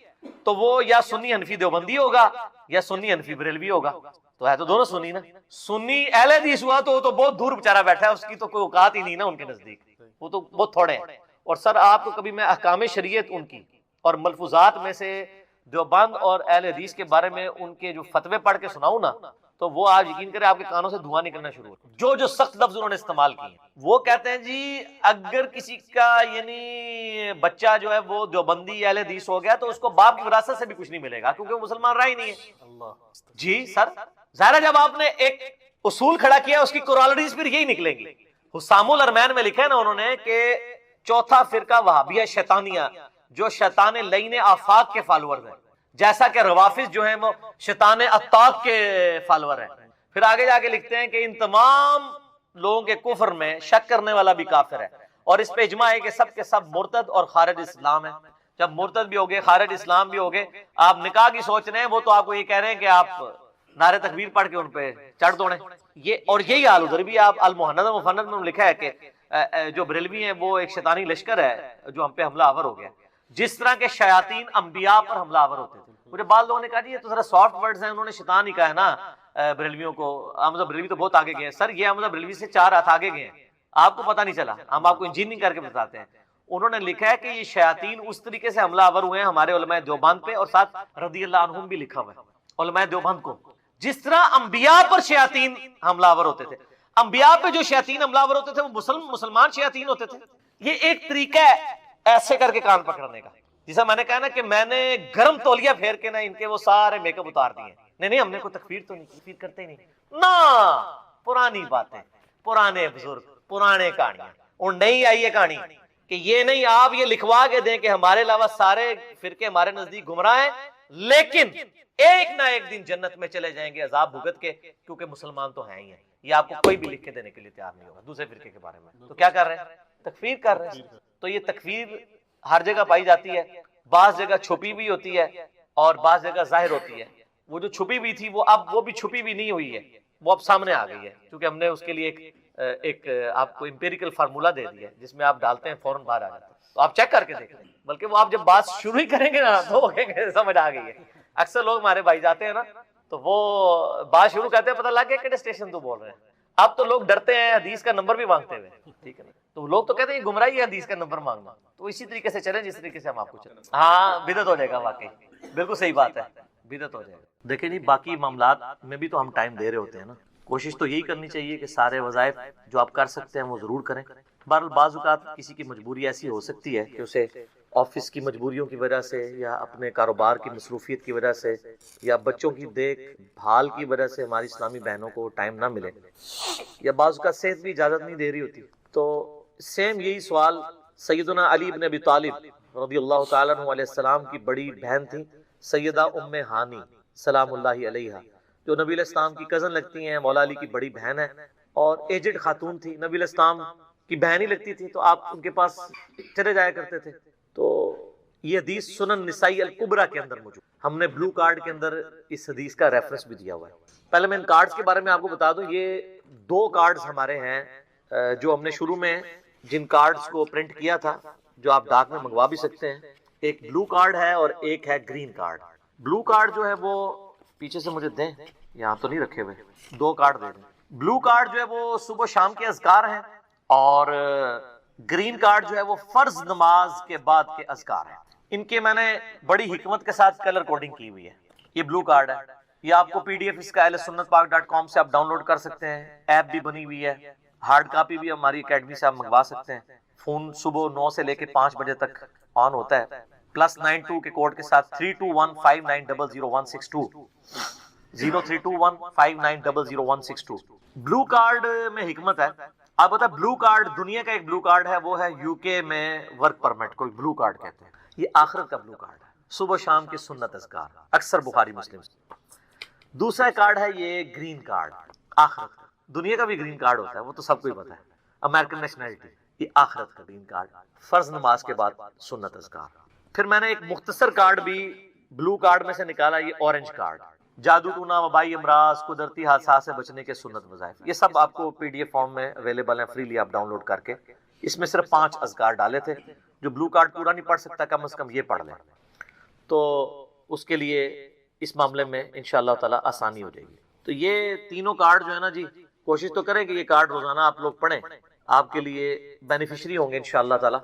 تو وہ یا سنی حنفی دیوبندی ہوگا یا سنی حنفی بریلوی ہوگا، تو ہے تو دونوں سنی نا۔ سنی اہل حدیث ہوا تو بہت دور بیچارہ بیٹھا ہے، اس کی تو کوئی اوقات ہی نہیں نا ان کے نزدیک، وہ تو بہت تھوڑے ہیں۔ اور سر آپ کو کبھی میں احکام شریعت ان کی اور ملفوظات میں سے دیوبند اور اہل حدیث کے بارے میں ان کے جو فتوے پڑھ کے سناؤں نا، تو وہ آج یقین کریں آپ کے کانوں سے دھواں نکلنا شروع ہو۔ جو سخت لفظ انہوں نے استعمال کیے، وہ کہتے ہیں جی اگر کسی کا یعنی بچہ جو ہے وہ دیوبندی اہل حدیث ہو گیا تو اس کو باپ کی وراثت سے بھی کچھ نہیں ملے گا، کیونکہ وہ مسلمان رہا ہی نہیں ہے۔ جی سر ظاہر جب آپ نے ایک اصول کھڑا کیا اس کی کورالریز پھر یہی نکلیں گی۔ حسام الارمین میں لکھا ہے نا انہوں نے کہ چوتھا فرقہ وہابیہ شیطانیہ، جو شیطان لعین آفاق کے فالوورز ہیں، جیسا کہ روافظ جو ہیں وہ شیطان اتاق کے فالوور ہیں۔ پھر آگے جا کے لکھتے ہیں کہ ان تمام لوگوں کے کفر میں شک کرنے والا بھی کافر ہے، اور اس پہ اجماع ہے کہ سب کے سب مرتد اور خارج اسلام ہے۔ جب مرتد بھی ہوگے، خارج اسلام بھی ہوگے، آپ نکاح کی سوچ رہے ہیں، وہ تو آپ کو یہ کہہ رہے ہیں کہ آپ نعرے تکبیر پڑھ کے ان پہ چڑھ دوڑیں۔ یہ اور یہی حال ادھر بھی، آپ المحند و مفند میں لکھا ہے کہ جو بریلوی ہیں وہ ایک شیطانی لشکر ہے جو ہم پہ حملہ آور ہو گیا، جس طرح کے شیاطین انبیاء پر حملہ آور ہوتے تھے۔ مجھے بعض لوگوں نے کہا جی یہ تو ذرا سافٹ ورڈز ہیں، انہوں نے شیطان ہی کہا ہے نا بریلویوں کو، احمد بریلوی تو بہت آگے گئے ہیں۔ سر یہ احمد بریلوی سے 4 ہاتھ آگے گئے ہیں، آپ کو پتہ نہیں چلا، ہم آپ کو انجینئرنگ کر کے بتاتے ہیں۔ انہوں نے لکھا ہے کہ یہ شیاطین اس طریقے سے حملہ آور ہوئے ہیں ہمارے علماء دیوبند پہ، اور ساتھ رضی اللہ عنہم بھی لکھا ہوا ہے علماء دیوبند کو، جس طرح انبیاء پر شیاطین حملہ آور ہوتے تھے۔ انبیاء پہ جو شیاطین حملہ آور ہوتے تھے وہ مسلمان شیاطین ہوتے تھے۔ یہ ایک طریقہ ہے ایسے کر کے کان پکڑنے کا، جسے میں نے کہا نا کہ میں نے گرم تولیہ پھیر کے نا ان کے وہ سارے میک اپ اتار دیے۔ نہیں ہم نے کوئی تکفیر تو نہیں، تکفیر کرتے ہی نہیں نا، پرانی باتیں، پرانے بزرگ، پرانے کہانیاں، اور نہیں آئی ہے کہانی کہ یہ نہیں آپ یہ لکھوا کے دیں کہ ہمارے علاوہ سارے فرقے ہمارے نزدیک گمراہ ہیں، لیکن ایک نہ ایک دن جنت میں چلے جائیں گے عذاب بھگت کے، کیونکہ مسلمان تو ہیں ہی ہیں۔ یہ آپ کو کوئی بھی لکھ کے دینے کے لیے تیار نہیں ہوگا دوسرے فرقے کے بارے میں۔ تو کیا کر رہے ہیں؟ تکفیر کر رہے ہیں۔ تو یہ تکفیر ہر جگہ پائی جاتی ہے، بعض جگہ چھپی بھی ہوتی ہے اور بعض جگہ ظاہر ہوتی ہے۔ وہ جو چھپی بھی تھی وہ بھی چھپی بھی نہیں ہوئی ہے، وہ اب سامنے آ گئی ہے، کیونکہ ہم نے اس کے لیے ایک آپ کو امپیریکل فارمولا دے دیا ہے جس میں آپ ڈالتے ہیں فوراً باہر آ جاتا ہے۔ تو آپ چیک کر کے دیکھ لیں، بلکہ وہ آپ جب بات شروع ہی کریں گے نا تو سمجھ آ گئی ہے۔ اکثر لوگ ہمارے بھائی جاتے ہیں نا تو وہ بات شروع کرتے ہیں، پتہ لگ گیا کہ اسٹیشن تو بول رہے ہیں۔ اب تو لوگ ڈرتے ہیں حدیث کا نمبر بھی مانگتے ہوئے، ٹھیک ہے نا، تو لوگ تو کہتے ہیں یہ گمراہی ہے حدیث کا نمبر مانگنا۔ تو اسی طریقے سے چلیں جس طریقے سے ہم آپ کو چلیں۔ ہاں بدعت ہو جائے گا، واقعی بالکل صحیح بات ہے، بدعت ہو جائے گا۔ دیکھیں جی باقی معاملات میں بھی تو ہم ٹائم دے رہے ہوتے ہیں نا، کوشش تو یہی کرنی چاہیے کہ سارے وظائف جو آپ کر سکتے ہیں وہ ضرور کریں۔ بہرحال بعض اوقات کسی کی مجبوری ایسی ہو سکتی ہے کہ اسے آفس کی مجبوریوں کی وجہ سے یا اپنے کاروبار کی مصروفیت کی وجہ سے یا بچوں کی دیکھ بھال کی وجہ سے ہماری اسلامی بہنوں کو ٹائم نہ ملے، یا بعض اوقات صحت بھی اجازت نہیں دے رہی ہوتی۔ تو سیم یہی سوال سیدنا علی بن ابی طالب رضی اللہ تعالیٰ عنہ علیہ السلام کی بڑی بہن تھی سیدہ ام ہانی سلام اللہ علیہا، جو نبی علیہ السلام کی کزن لگتی ہیں، مولا علی کی بڑی بہن ہے اور ایجڈ خاتون تھی، نبی علیہ السلام کی بہن ہی لگتی تھی، تو آپ ان کے پاس چلے جایا کرتے تھے۔ تو یہ حدیث سنن نسائی الکبریٰ کے اندر موجود، ہم نے بلو کارڈ کے اندر اس حدیث کا ریفرنس بھی دیا ہوا ہے۔ پہلے میں ان کارڈز کے بارے میں آپ کو بتا دوں، یہ 2 کارڈز ہمارے ہیں جو ہم نے شروع میں جن کارڈز کو پرنٹ کیا تھا، جو آپ ڈاک میں منگوا بھی سکتے ہیں۔ ایک بلو کارڈ ہے اور ایک ہے گرین کارڈ۔ بلو کارڈ جو ہے وہ پیچھے سے مجھے دیں، یہاں تو نہیں رکھے ہوئے، 2 کارڈ دے دیں۔ بلو کارڈ جو ہے وہ صبح شام کے اذکار ہیں، اور گرین کارڈ جو ہے وہ فرض نماز کے بعد کے اذکار ہیں۔ ان کے میں نے بڑی حکمت کے ساتھ کلر کوڈنگ کی ہوئی ہے۔ یہ بلو کارڈ ہے، یہ آپ کو پی ڈی ایف اس کا ahlsunnatpak.com سے آپ ڈاؤن لوڈ کر سکتے ہیں، ایپ بھی بنی ہوئی ہے، ہارڈ کاپی بھی ہماری اکیڈمی سے آپ منگوا سکتے ہیں۔ فون صبح 9 سے لے کے 5 بجے تک آن ہوتا ہے، +92 کے کوڈ کے ساتھ 3215900162 032159000162۔ بلو کارڈ میں حکمت ہے، آپ بتا بلو کارڈ دنیا کا ایک بلو کارڈ ہے، وہ ہے یو کے میں ورک پرمٹ کو بلو کارڈ کہتے ہیں۔ یہ آخرت کا بلو کارڈ ہے، صبح شام کے سنت اذکار، اکثر بخاری مسلم۔ دوسرا کارڈ ہے یہ گرین کارڈ، آخرت کا۔ دنیا کا بھی گرین کارڈ ہوتا ہے، وہ تو سب کو ہی پتا ہے، امریکن نیشنلٹی۔ یہ آخرت کا گرین کارڈ، فرض نماز کے بعد سنت اذکار۔ پھر میں نے ایک مختصر کارڈ بھی بلو کارڈ میں سے نکالا، یہ اورنج کارڈ، جادو ٹونا، وبائی امراض، قدرتی حادثات سے بچنے کے سنت وظائف۔ یہ سب آپ کو پی ڈی ایف فارم میں اویلیبل ہیں، فریلی آپ ڈاؤن لوڈ کر کے۔ اس میں صرف 5 اذکار ڈالے تھے، جو بلو کارڈ پورا نہیں پڑھ سکتا کم از کم یہ پڑھ لیں، تو اس کے لیے اس معاملے میں انشاءاللہ تعالی آسانی ہو جائے گی۔ تو یہ تینوں کارڈ جو ہے نا جی، کوشش تو کریں کہ یہ کارڈ روزانہ آپ لوگ پڑھیں، آپ کے لیے بینیفیشری ہوں گے انشاءاللہ تعالی۔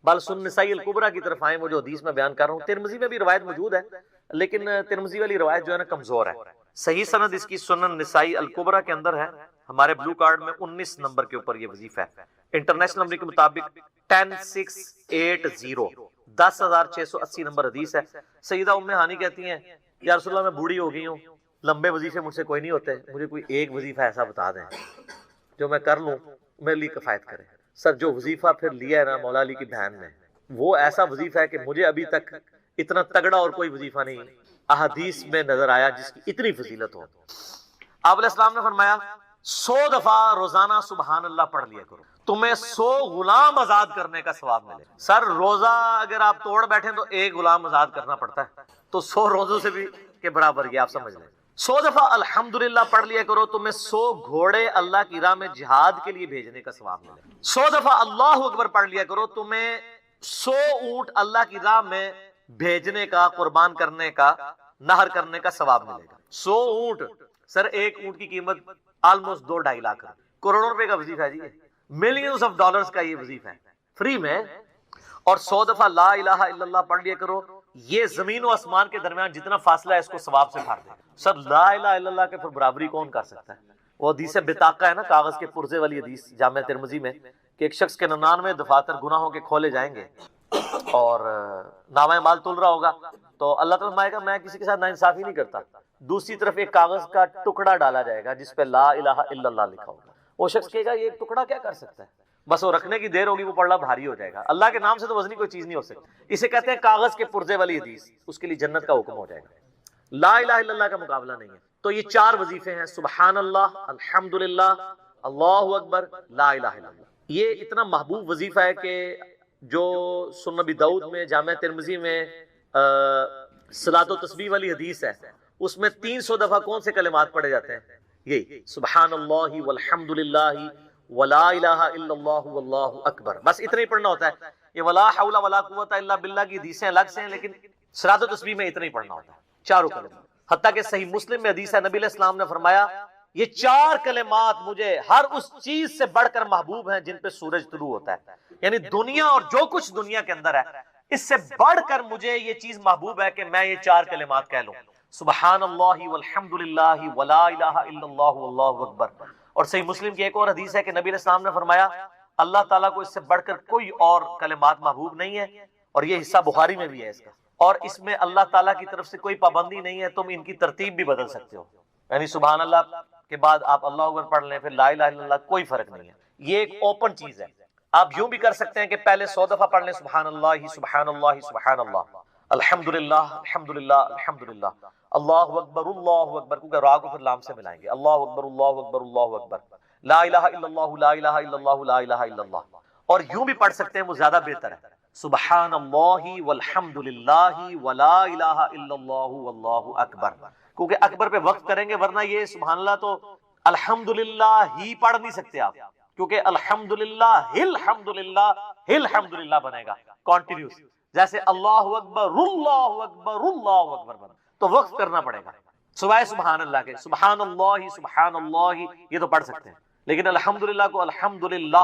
بل سنن نسائی الکبریٰ کی طرف آئیں، وہ جو حدیث میں بیان کر رہا ہوں، ترمذی میں بھی روایت موجود ہے، لیکن ترمذی والی روایت جو ہے نا کمزور ہے۔ صحیح سند اس کی سنن نسائی الکبریٰ کے اندر ہے، ہمارے بلو کارڈ میں 19 نمبر کے اوپر یہ وظیفہ ہے۔ انٹرنیشنل نمبر کے مطابق 10680 10680 نمبر حدیث ہے۔ سیدہ ام ہانی کہتی ہیں یا رسول اللہ میں بوڑھی ہو گئی ہوں، لمبے وظیفے مجھ سے کوئی نہیں ہوتے، مجھے کوئی ایک وظیفہ ایسا بتا دیں جو میں کر لوں میرے لیے کفایت کرے۔ سر جو وظیفہ پھر لیا ہے نا مولا علی کی بہن نے، وہ ایسا وظیفہ ہے کہ مجھے ابھی تک اتنا تگڑا اور کوئی وظیفہ نہیں احادیث میں نظر آیا جس کی اتنی فضیلت ہو۔ آپ علیہ السلام نے فرمایا 100 دفعہ روزانہ سبحان اللہ پڑھ لیا کرو، تمہیں 100 غلام آزاد کرنے کا ثواب ملے۔ سر روزہ اگر آپ توڑ بیٹھیں تو ایک غلام آزاد کرنا پڑتا ہے، تو 100 روزوں سے بھی کے برابر یہ آپ سمجھ لیں۔ 100 دفعہ الحمدللہ پڑھ لیا کرو، تمہیں 100 گھوڑے اللہ کی راہ میں جہاد کے لیے بھیجنے کا ثواب ملے۔ 100 دفعہ اللہ اکبر پڑھ لیا کرو، تمہیں 100 اونٹ اللہ کی راہ میں بھیجنے کا، قربان کرنے کا، نہر کرنے کا ثواب ملے گا۔ 100 اونٹ، سر ایک اونٹ کی قیمت آلموسٹ 2-2.5 لاکھ ہے، کروڑوں روپے کا وظیفہ ہے جی، ملینز آف ڈالرز کا یہ وظیفہ ہے، فری میں۔ اور 100 دفعہ لا الہ الا اللہ پڑھ لیا کرو، یہ زمین و آسمان کے درمیان جتنا فاصلہ ہے اس کو ثواب سے بھر دے گا۔ سر لا الہ الا اللہ کے پھر برابری کون کر سکتا ہے؟ وہ حدیث بطاقہ ہے نا، کاغذ کے پرزے والی حدیث جامع ترمذی میں، کہ ایک شخص کے 99 دفاتر گناہوں کے کھولے جائیں گے اور نامہ مال تل رہا ہوگا، تو اللہ تعالیٰ فرمائے گا میں کسی کے ساتھ ناانصافی نہیں کرتا۔ دوسری طرف ایک کاغذ کا ٹکڑا ڈالا جائے گا جس پہ لا الہ الا اللہ لکھا ہوگا، وہ شخص کہے گا یہ ایک ٹکڑا کیا کر سکتا ہے، بس وہ رکھنے کی دیر ہوگی، وہ پڑھنا بھاری ہو جائے گا۔ اللہ کے نام سے تو وزنی کوئی چیز نہیں ہو سکتی، اسے کہتے ہیں کاغذ کے پرزے والی حدیث، اس کے لیے جنت کا حکم ہو جائے گا۔ لا الہ الا اللہ کا مقابلہ نہیں ہے۔ تو یہ 4 وظیفے ہیں، سبحان اللہ، الحمدللہ، اللہ اکبر، لا الہ الا اللہ۔ یہ اتنا محبوب وظیفہ ہے کہ جو سنن نبی داؤد میں، جامع ترمذی میں صلاۃ و تسبیح والی حدیث ہے، اس میں 300 دفعہ کون سے کلمات پڑھے جاتے ہیں؟ یہی سبحان اللہ والحمدللہ ولا الہ الا اللہ واللہ اکبر، بس اتنا ہی پڑھنا ہوتا ہے۔ یہ ولا حول ولا قوت الا باللہ کی حدیثیں الگ سے ہیں، لیکن صلاۃ و تسبیح میں اتنا ہی پڑھنا ہوتا ہے، چاروں کلمات۔ حتیٰ کہ صحیح مسلم میں حدیث ہے، نبی علیہ السلام نے فرمایا یہ 4 کلمات مجھے ہر اس چیز سے بڑھ کر محبوب ہیں جن پہ سورج طلوع ہوتا ہے، یعنی دنیا اور جو کچھ دنیا کے اندر ہے اس سے بڑھ کر مجھے یہ چیز محبوب ہے کہ میں یہ 4 کلمات کہہ لوں، سبحان اللہ والحمدللہ ولا الہ الا اللہ واللہ اکبر۔ اور صحیح مسلم کی ایک اور حدیث ہے کہ نبی علیہ السلام نے فرمایا اللہ تعالیٰ کو اس سے بڑھ کر کوئی اور کلمات محبوب نہیں ہے، اور یہ حصہ بخاری میں بھی ہے اس کا، اور اس میں اللہ تعالیٰ کی طرف سے کوئی پابندی نہیں ہے، تم ان کی ترتیب بھی بدل سکتے ہو، یعنی سبحان اللہ کے بعد آپ اللہ اکبر پڑھ لیں، پھر لا الہ الا اللہ، کوئی فرق نہیں ہے، یہ ایک اوپن چیز ہے۔ آپ یوں بھی کر سکتے ہیں کہ پہلے 100 دفعہ پڑھ لیں سبحان اللہ سبحان اللہ سبحان اللہ، الحمدللہ الحمدللہ الحمدللہ، اللہ اکبر، کیونکہ را کو پھر لام سے ملائیں گے، اللہ اکبر اللہ اکبر اللہ اکبر، لا الہ الا اللہ لا الہ الا اللہ لا الہ الا اللہ۔ اور یوں بھی پڑھ سکتے ہیں، وہ زیادہ بہتر ہے، سبحان اللہ والحمدللہ ولا الہ الا اللہ واللہ اکبر، کیونکہ اکبر پہ وقت کریں گے، ورنہ یہ سبحان اللہ تو الحمدللہ ہی پڑھ نہیں سکتے آپ، کیونکہ الحمدللہ الحمدللہ الحمدللہ بنے گا کنٹینیوس، جیسے اللہ اکبر اللہ اکبر اللہ اکبر بنا، تو وقف کرنا پڑے گا سوائے سبحان اللہ کے۔ سبحان اللہ یہ تو پڑھ سکتے ہیں، لیکن الحمدللہ کو الحمدللہ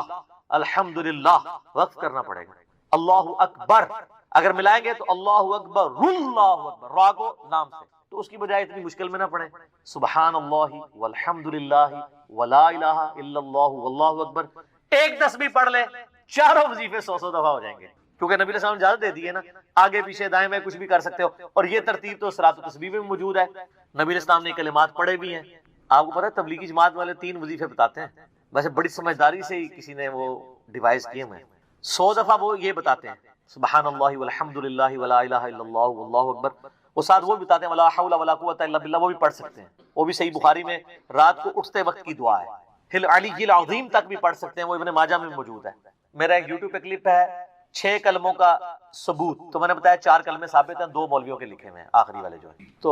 الحمدللہ وقف کرنا پڑے گا۔ اللہ اکبر اگر ملائیں گے تو اللہ اکبر اللہ اکبر، را کو لام سے، تو اس کی بجائے اتنی مشکل میں نہ پڑھیں، سبحان اللہ والحمدللہ ولا الہ الا اللہ واللہ اکبر، ایک تسبیح پڑھ لیں، چاروں وظیفے 100 دفعہ ہو جائیں گے، کیونکہ نبی علیہ السلام نے اجازت دے دی ہے نا، آگے پیچھے دائیں میں کچھ بھی کر سکتے ہو، اور یہ ترتیب تو صلاۃ و تسبیح میں موجود ہے، نبی علیہ السلام نے کلمات پڑھے بھی ہیں۔ آپ کو پتہ ہے تبلیغی جماعت والے 3 وظیفے بتاتے ہیں، ویسے بڑی سمجھداری سے ہی کسی نے وہ ڈیوائس کیے ہیں، 100 دفعہ وہ یہ بتاتے ہیں سبحان اللہ والحمدللہ ولا الہ الا اللہ واللہ اکبر، وہ ساتھ وہ بتاتے ہیں ولا حول ولا قوت الا باللہ، وہ بھی پڑھ سکتے ہیں، وہ بھی صحیح بخاری میں رات کو اٹھتے وقت کی دعا ہے، ہل علی العظیم تک بھی پڑھ سکتے ہیں، وہ ابن ماجہ میں موجود ہے۔ میرا ایک یوٹیوب پہ کلپ ہے 6 کلموں کا ثبوت، تو میں نے بتایا 4 کلمے ثابت ہیں، 2 مولویوں کے لکھے ہوئے ہیں آخری والے جو ہیں، تو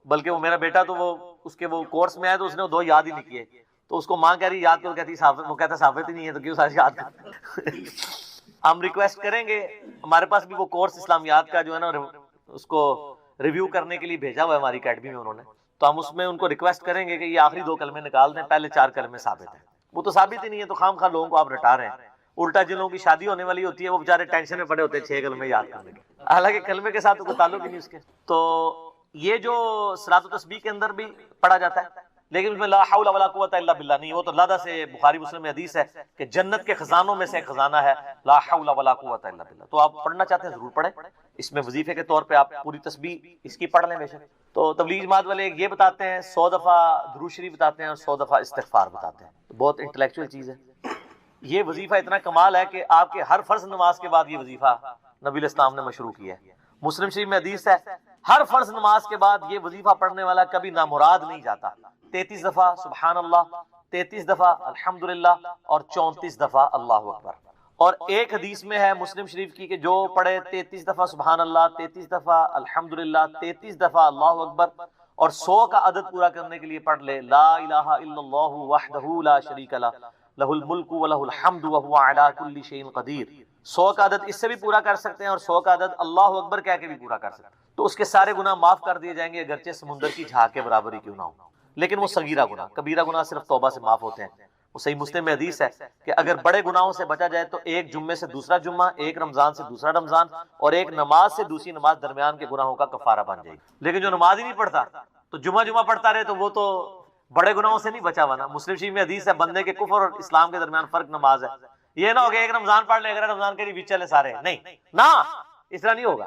بلکہ وہ میرا بیٹا تو وہ اس کے وہ کورس میں آیا تو اس نے 2 یاد ہی نہیں کیے، تو اس کو ماں کہہ رہی یاد کرو، کہتی ثابت، وہ کہتا ثابت ہی نہیں ہے تو کیوں سارے یاد کر۔ ہم ریکویسٹ کریں گے، ہمارے پاس بھی وہ کورس اسلامیات کا جو ہے نا اس کو ریویو کرنے کے لیے بھیجا ہوا ہے ہماری اکیڈمی میں انہوں نے، تو ہم اس میں ان کو ریکویسٹ کریں گے کہ یہ آخری 2 کلمے نکال دیں، پہلے 4 کلمے ثابت ہیں، وہ تو ثابت ہی نہیں ہے، تو خام خواہ لوگوں کو آپ رٹا رہے ہیں، الٹا جن لوگوں کی شادی ہونے والی ہوتی ہے وہ بیچارے ٹینشن میں پڑے ہوتے ہیں 6 کلمے یاد کرنے کے، حالانکہ کلمے کے ساتھ کوئی تعلق ہی نہیں اس کے۔ تو یہ جو صلاۃ و تسبیح کے اندر بھی پڑھا جاتا ہے، لیکن اس میں لا حول ولا قوت الا باللہ نہیں، وہ تو لادہ سے بخاری مسلم میں حدیث ہے کہ جنت کے خزانوں میں سے ایک خزانہ ہے لا حول ولا قوت الا باللہ، تو آپ پڑھنا چاہتے ہیں ضرور پڑھیں، اس میں وظیفے کے طور پہ آپ پوری تسبیح اس کی پڑھ لیں بے شک۔ تو تبلیغ جماعت والے یہ بتاتے ہیں 100 دفعہ درود شریف بتاتے ہیں اور 100 دفعہ استغفار بتاتے ہیں، بہت انٹلیکچوئل چیز ہے۔ یہ وظیفہ اتنا کمال ہے کہ آپ کے ہر فرض نماز کے بعد یہ وظیفہ نبی علیہ السلام نے مشروع کیا ہے، مسلم شریف میں حدیث ہے ہر فرض نماز کے بعد یہ وظیفہ پڑھنے والا کبھی نامراد نہیں جاتا، 33 دفعہ سبحان اللہ، 33 دفعہ الحمدللہ اور 34 دفعہ اللہ اکبر. اور ایک حدیث میں ہے مسلم شریف کی کہ جو پڑھے 33 دفعہ سبحان اللہ، 33 دفعہ الحمدللہ، 33 دفعہ اللہ اکبر اور 100 کا عدد پورا کرنے کے لیے پڑھ لے لا الہ الا اللہ وحدہ لا شریک لہ لہ الملک و لہ الحمد وہو علی کل شیء قدیر. 100 کا عدد اس سے بھی پورا کر سکتے ہیں اور 100 کا عدد اللہ اکبر کہہ کے بھی پورا کر سکتے ہیں، تو اس کے سارے گناہ معاف کر دیے جائیں گے اگرچہ سمندر کی جھاگ کے برابر ہی کیوں نہ ہو. لیکن وہ صغیرہ گناہ، کبیرہ گناہ صرف توبہ سے معاف ہوتے ہیں. وہ صحیح مسلم میں حدیث ہے کہ اگر بڑے گناہوں سے بچا جائے تو ایک جمعے سے دوسرا جمعہ، ایک رمضان سے دوسرا رمضان اور ایک نماز سے دوسری نماز درمیان کے گناہوں کا کفارہ بن جائے گی. لیکن جو نماز ہی نہیں پڑھتا تو جمعہ پڑھتا رہے تو وہ تو بڑے گناہوں سے نہیں بچا ہوا نا. مسلم شریف میں حدیث ہے بندے کے کفر اور اسلام کے درمیان فرق نماز ہے. یہ نہ ہوگا ایک رمضان پڑھ لے اگر رمضان کے لیے چلے سارے، نہیں نہ اس طرح نہیں ہوگا.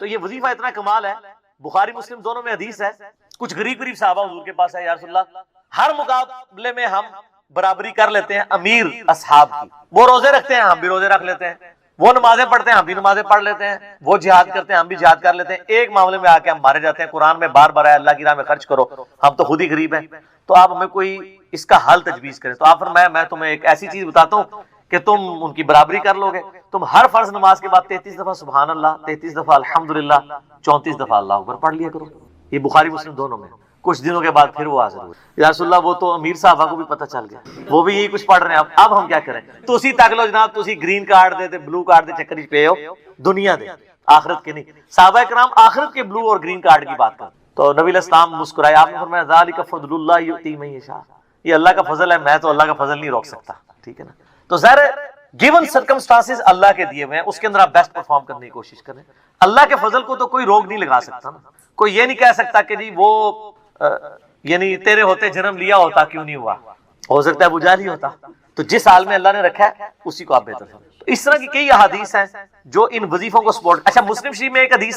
تو یہ وظیفہ اتنا کمال ہے، بخاری مسلم دونوں میں حدیث ہے. کچھ غریب صحابہ حضور کے پاس ہے، یا رسول اللہ ہر مقابلے میں ہم برابری کر لیتے ہیں امیر اصحاب کی. وہ روزے رکھتے ہیں ہم بھی روزے رکھ لیتے ہیں، وہ نمازیں پڑھتے ہیں ہم بھی نمازیں پڑھ لیتے ہیں، وہ جہاد کرتے ہیں ہم بھی جہاد کر لیتے ہیں. ایک معاملے میں آ کے ہم مارے جاتے ہیں. قرآن میں بار بار ہے اللہ کی راہ میں خرچ کرو، ہم تو خود ہی غریب ہیں. تو آپ ہمیں کوئی اس کا حل تجویز کریں. تو آپ فرمایا میں تمہیں ایک ایسی چیز بتاتا ہوں کہ تم ان کی برابری کر لو گے. تم ہر فرض نماز کے بعد 33 دفعہ سبحان اللہ، 33 دفعہ الحمدللہ، 34 دفعہ اللہ اکبر پڑھ لیا کرو. یہ بخاری مسلم دونوں میں. کچھ دنوں کے بعد پھر وہ حاضر ہوئے. یا رسول اللہ وہ تو امیر صحابہ کو بھی پتہ چل گیا، وہ بھی یہی کچھ پڑھ رہے ہیں. اب ہم کیا کریں؟ تو اسی تک لو جناب، تو اسی گرین کارڈ دے بلو کارڈ دے چکر پہ ہو، دنیا دے آخرت کے نہیں. صحابہ کرام آخرت کے بلو اور گرین کارڈ کی بات کرتے. تو نبی علیہ السلام مسکرائے، آپ نے فرمایا ذالک فضل اللہ یؤتی من یشاء، یہ اللہ کا فضل ہے، میں تو اللہ کا فضل نہیں روک سکتا. ٹھیک ہے نا. تو ظاہر گیون سرکمسٹانسز اللہ کے دیے ہوئے ہیں، اس کے اندر آپ بیسٹ پرفارم کرنے کی کوشش کریں. اللہ کے فضل کو تو کوئی روک نہیں لگا سکتا نا. کوئی یہ نہیں کہہ سکتا کہ جی وہ یعنی تیرے ہوتے جنم لیا ہوتا کیوں نہیں ہوا، ہو سکتا ہے ابو جہل ہی ہوتا. تو جس حال میں اللہ نے رکھا ہے اسی کو آپ بہتر سمجھیں. اس طرح کی کئی احادیث ہیں جو ان وظیفوں کو سپورٹ. اچھا مسلم شریف میں ایک حدیث